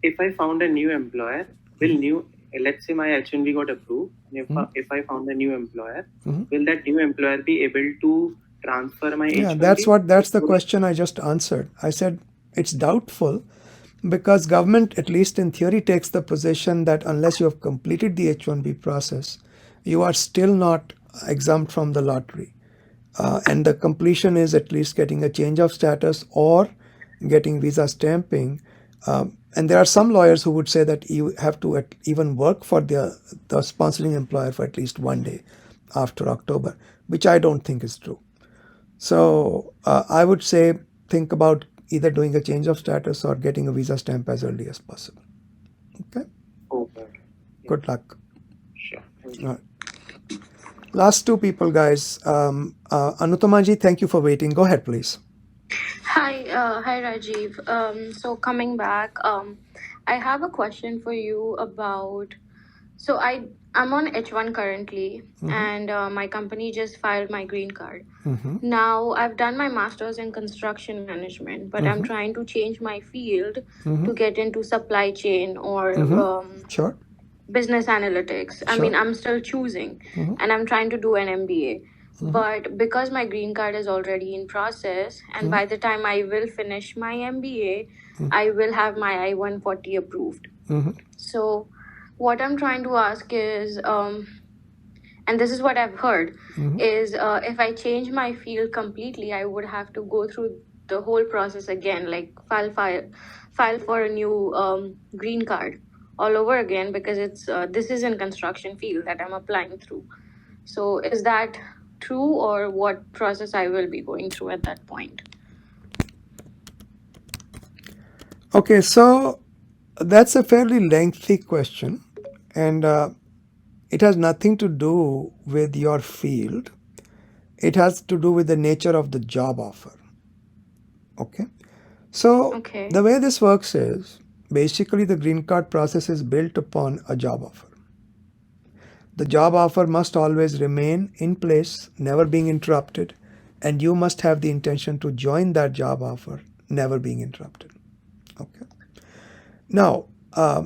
if I found a new employer, let's say my H1B got approved, and if I found a new employer, will that new employer be able to transfer my H1B? Yeah, that's the question I just answered. I said it's doubtful. Because government, at least in theory, takes the position that unless you have completed the H1B process, you are still not exempt from the lottery. And the completion is at least getting a change of status or getting visa stamping. And there are some lawyers who would say that you have to even work for the sponsoring employer for at least 1 day after October, which I don't think is true. So I would say think about either doing a change of status or getting a visa stamp as early as possible. Okay? Okay. Good luck. Sure. All right. Last two people, guys. Anutamaji, thank you for waiting. Go ahead, please. Hi, Rajiv. So coming back, I have a question for you about. So I'm on H1 currently, and my company just filed my green card. Now I've done my master's in construction management, but I'm trying to change my field to get into supply chain or Sure. business analytics. I mean, I'm still choosing, and I'm trying to do an MBA. But because my green card is already in process, and by the time I will finish my MBA, I will have my I-140 approved. So what I'm trying to ask is, and this is what I've heard, is if I change my field completely, I would have to go through the whole process again, like file for a new green card all over again, because it's this is in construction field that I'm applying through. So is that true, or what process I will be going through at that point? Okay, so that's a fairly lengthy question, and it has nothing to do with your field. It has to do with the nature of the job offer. Okay, so the way this works is basically the green card process is built upon a job offer. The job offer must always remain in place, never being interrupted, and you must have the intention to join that job offer, never being interrupted. Okay. Now,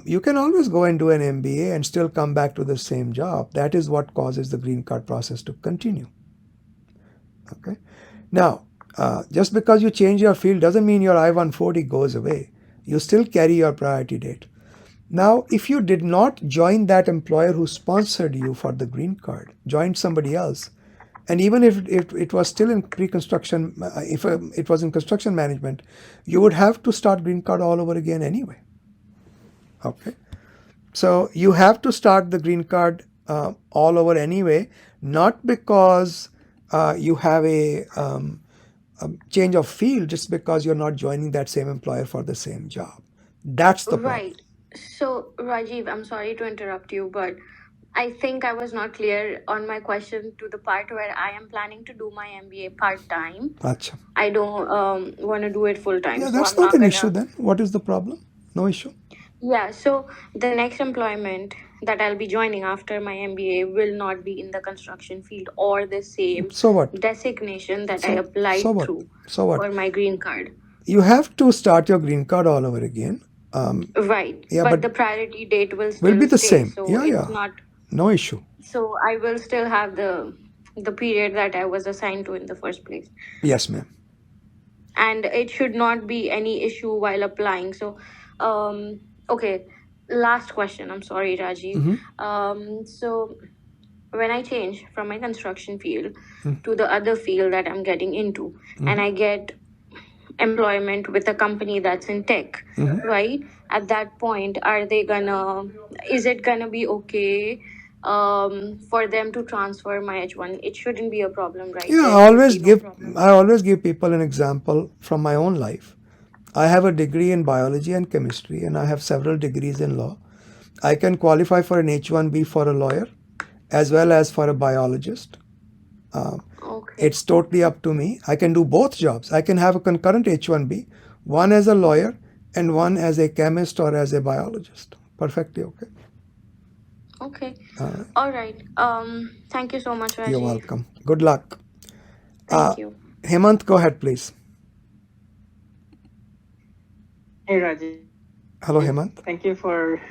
you can always go and do an MBA and still come back to the same job. That is what causes the green card process to continue. Okay. Now, just because you change your field doesn't mean your I-140 goes away. You still carry your priority date. Now, if you did not join that employer who sponsored you for the green card, joined somebody else, and even if it was still in pre-construction, if it was in construction management, you would have to start green card all over again anyway. Okay. So you have to start the green card all over anyway, not because you have a change of field, just because you're not joining that same employer for the same job. That's the problem. Right. So, Rajiv, I'm sorry to interrupt you, but I think I was not clear on my question to the part where I am planning to do my MBA part-time. Achha. I don't want to do it full-time. Yeah, So that's I'm not an gonna... issue then. What is the problem? No issue. Yeah, so the next employment that I'll be joining after my MBA will not be in the construction field or the same So what? designation that I applied through for my green card. You have to start your green card all over again. Right. Yeah, but but the priority date will still be the stay. same. So Yeah, it's yeah. not... No issue. So I will still have the period that I was assigned to in the first place. Yes, ma'am. And it should not be any issue while applying. So, okay, last question. I'm sorry, Rajiv. So when I change from my construction field to the other field that I'm getting into, and I get employment with a company that's in tech, right? At that point, is it gonna be okay for them to transfer my H1? It shouldn't be a problem, right? Yeah, I always give people an example from my own life. I have a degree in biology and chemistry, and I have several degrees in law. I can qualify for an H1B for a lawyer as well as for a biologist. It's totally up to me. I can do both jobs. I can have a concurrent H1B, one as a lawyer and one as a chemist or as a biologist. Perfectly okay. Okay. All right. Thank you so much, Rajiv. You're welcome. Good luck. Thank you. Hemant, go ahead, please. Hey, Rajiv. Hello, Hemant. Thank you for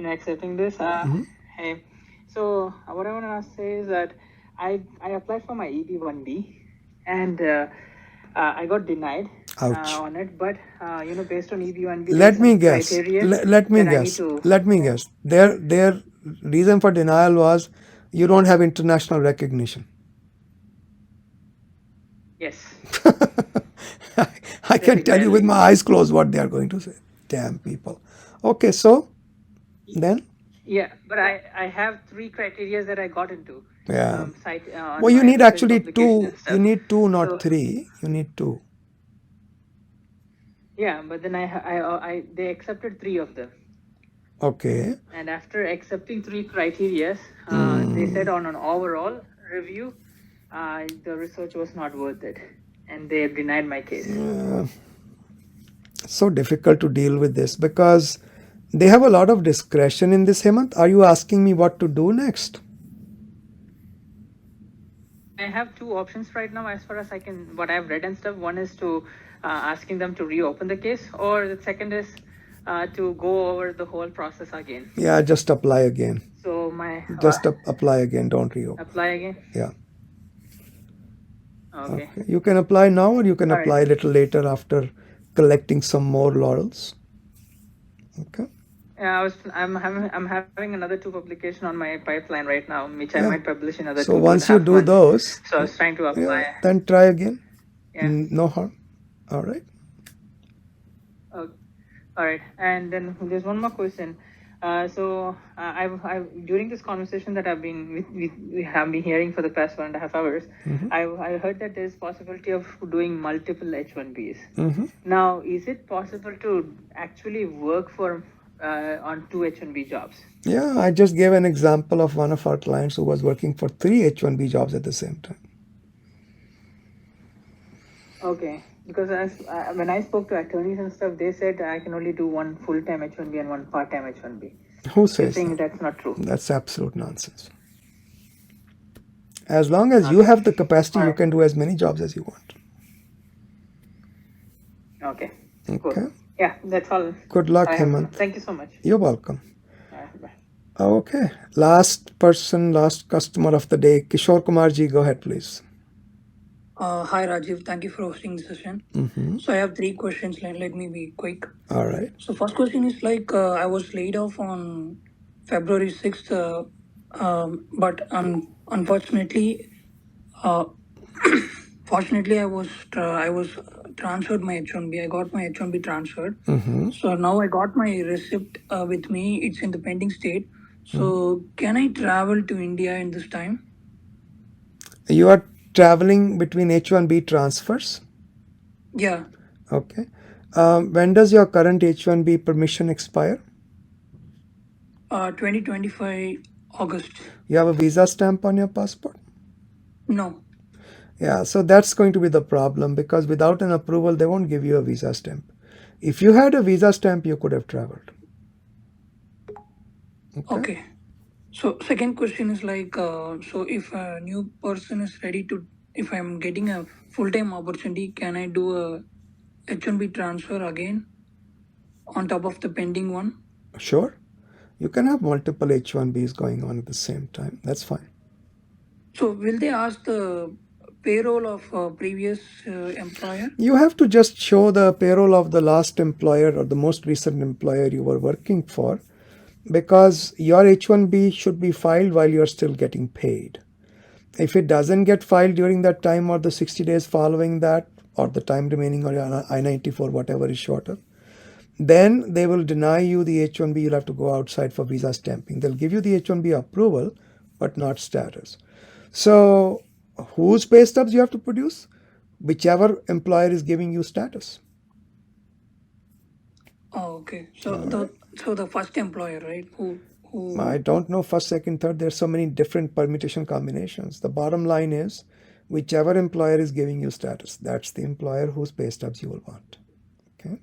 accepting this. Hey, so what I want to say is that I applied for my EB1B and I got denied. Ouch. on it, but based on EB1B, Let me guess. Let me that I need guess. to. Let me guess. Their reason for denial was you don't have international recognition. Yes. I can tell you with my eyes closed what they are going to say. Damn people. Okay, so then? Yeah, but I have 3 criteria that I got into. Yeah. On Well, you my need actually publication 2. and stuff. You need 2, not So, 3. You need 2. yeah, but then they accepted 3 of them. Okay. And after accepting 3 criteria, they said on an overall review, the research was not worth it, and they denied my case. So difficult to deal with this because they have a lot of discretion in this, Hemant. Are you asking me what to do next? I have 2 options right now as far as what I've read and stuff. One is to asking them to reopen the case, or the second is to go over the whole process again. Yeah, just apply again. So just apply again, don't reopen. Apply again? Yeah. Okay. You can apply now, or you can All apply a little later after collecting some more laurels. Okay. Yeah, I'm having another 2 publication on my pipeline right now, which I might publish in another 2.5 So once you do months. those, So I was trying to apply. then try again. Yeah. No harm. All right. Okay. All right. And then there's one more question. I've during this conversation that we have been hearing for the past 1.5 hours, I heard that there's possibility of doing multiple H1Bs. Now, is it possible to actually work for on 2 H1B jobs? Yeah, I just gave an example of one of our clients who was working for 3 H1B jobs at the same time. Okay, because when I spoke to attorneys and stuff, they said I can only do 1 full-time H1B and 1 part-time H1B. Who says that? That's not true. That's absolute nonsense. As long as you have the capacity, you can do as many jobs as you want. Okay. Okay. Cool. Yeah, that's all. Good luck, Hemant. Thank you so much. You're welcome. Bye. Okay. Last customer of the day, Kishore Kumar ji, go ahead, please. Hi Rajiv, thank you for hosting the session. So I have 3 questions. Let me be quick. All right. So first question is I was laid off on February 6th, but unfortunately, fortunately I was transferred my H1B. I got my H1B transferred. So now I got my receipt with me. It's in the pending state. So can I travel to India in this time? You are traveling between H1B transfers? Yeah. Okay. When does your current H1B permission expire? 2025 August. You have a visa stamp on your passport? No. Yeah, so that's going to be the problem because without an approval, they won't give you a visa stamp. If you had a visa stamp, you could have traveled. Okay. So second question is so if a new person is ready to, if I'm getting a full-time opportunity, can I do a H1B transfer again on top of the pending one? Sure. You can have multiple H1Bs going on at the same time. That's fine. So will they ask the payroll of previous employer? You have to just show the payroll of the last employer or the most recent employer you were working for, because your H1B should be filed while you're still getting paid. If it doesn't get filed during that time or the 60 days following that or the time remaining on your I-94, whatever is shorter, then they will deny you the H1B. You'll have to go outside for visa stamping. They'll give you the H1B approval, but not status. So whose pay stubs you have to produce? Whichever employer is giving you status. Oh, okay. So the first employer, right? Who I don't know first, second, third. There's so many different permutation combinations. The bottom line is whichever employer is giving you status, that's the employer whose pay stubs you will want. Okay.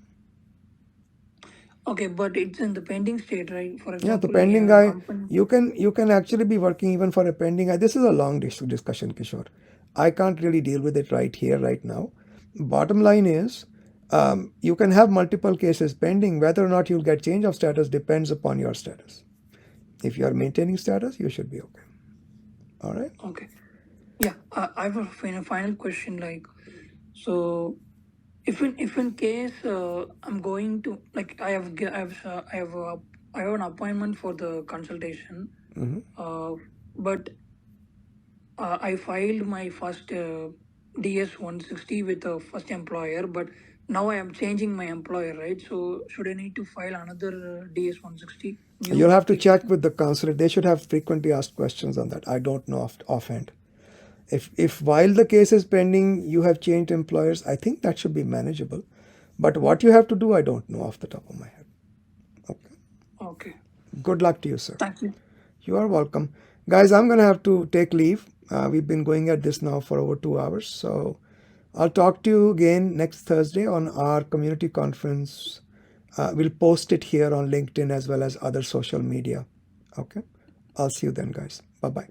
Okay, but it's in the pending state, right? For example, yeah, the pending guy, you can actually be working even for a pending guy. This is a long discussion, Kishore. I can't really deal with it right here, right now. Bottom line is, you can have multiple cases pending. Whether or not you'll get change of status depends upon your status. If you are maintaining status, you should be okay. All right? Okay. Yeah, I have a final question. So if in case I'm going to like I have an appointment for the consultation, but I filed my first DS 160 with the first employer, but now I am changing my employer, right? So should I need to file another DS 160? You'll have to check with the consulate. They should have frequently asked questions on that. I don't know offhand. If while the case is pending, you have changed employers, I think that should be manageable. But what you have to do, I don't know off the top of my head. Okay. Okay. Good luck to you, sir. Thank you. You are welcome. Guys, I'm going to have to take leave. We've been going at this now for over 2 hours. So I'll talk to you again next Thursday on our community conference. We'll post it here on LinkedIn as well as other social media. Okay. I'll see you then, guys. Bye-bye.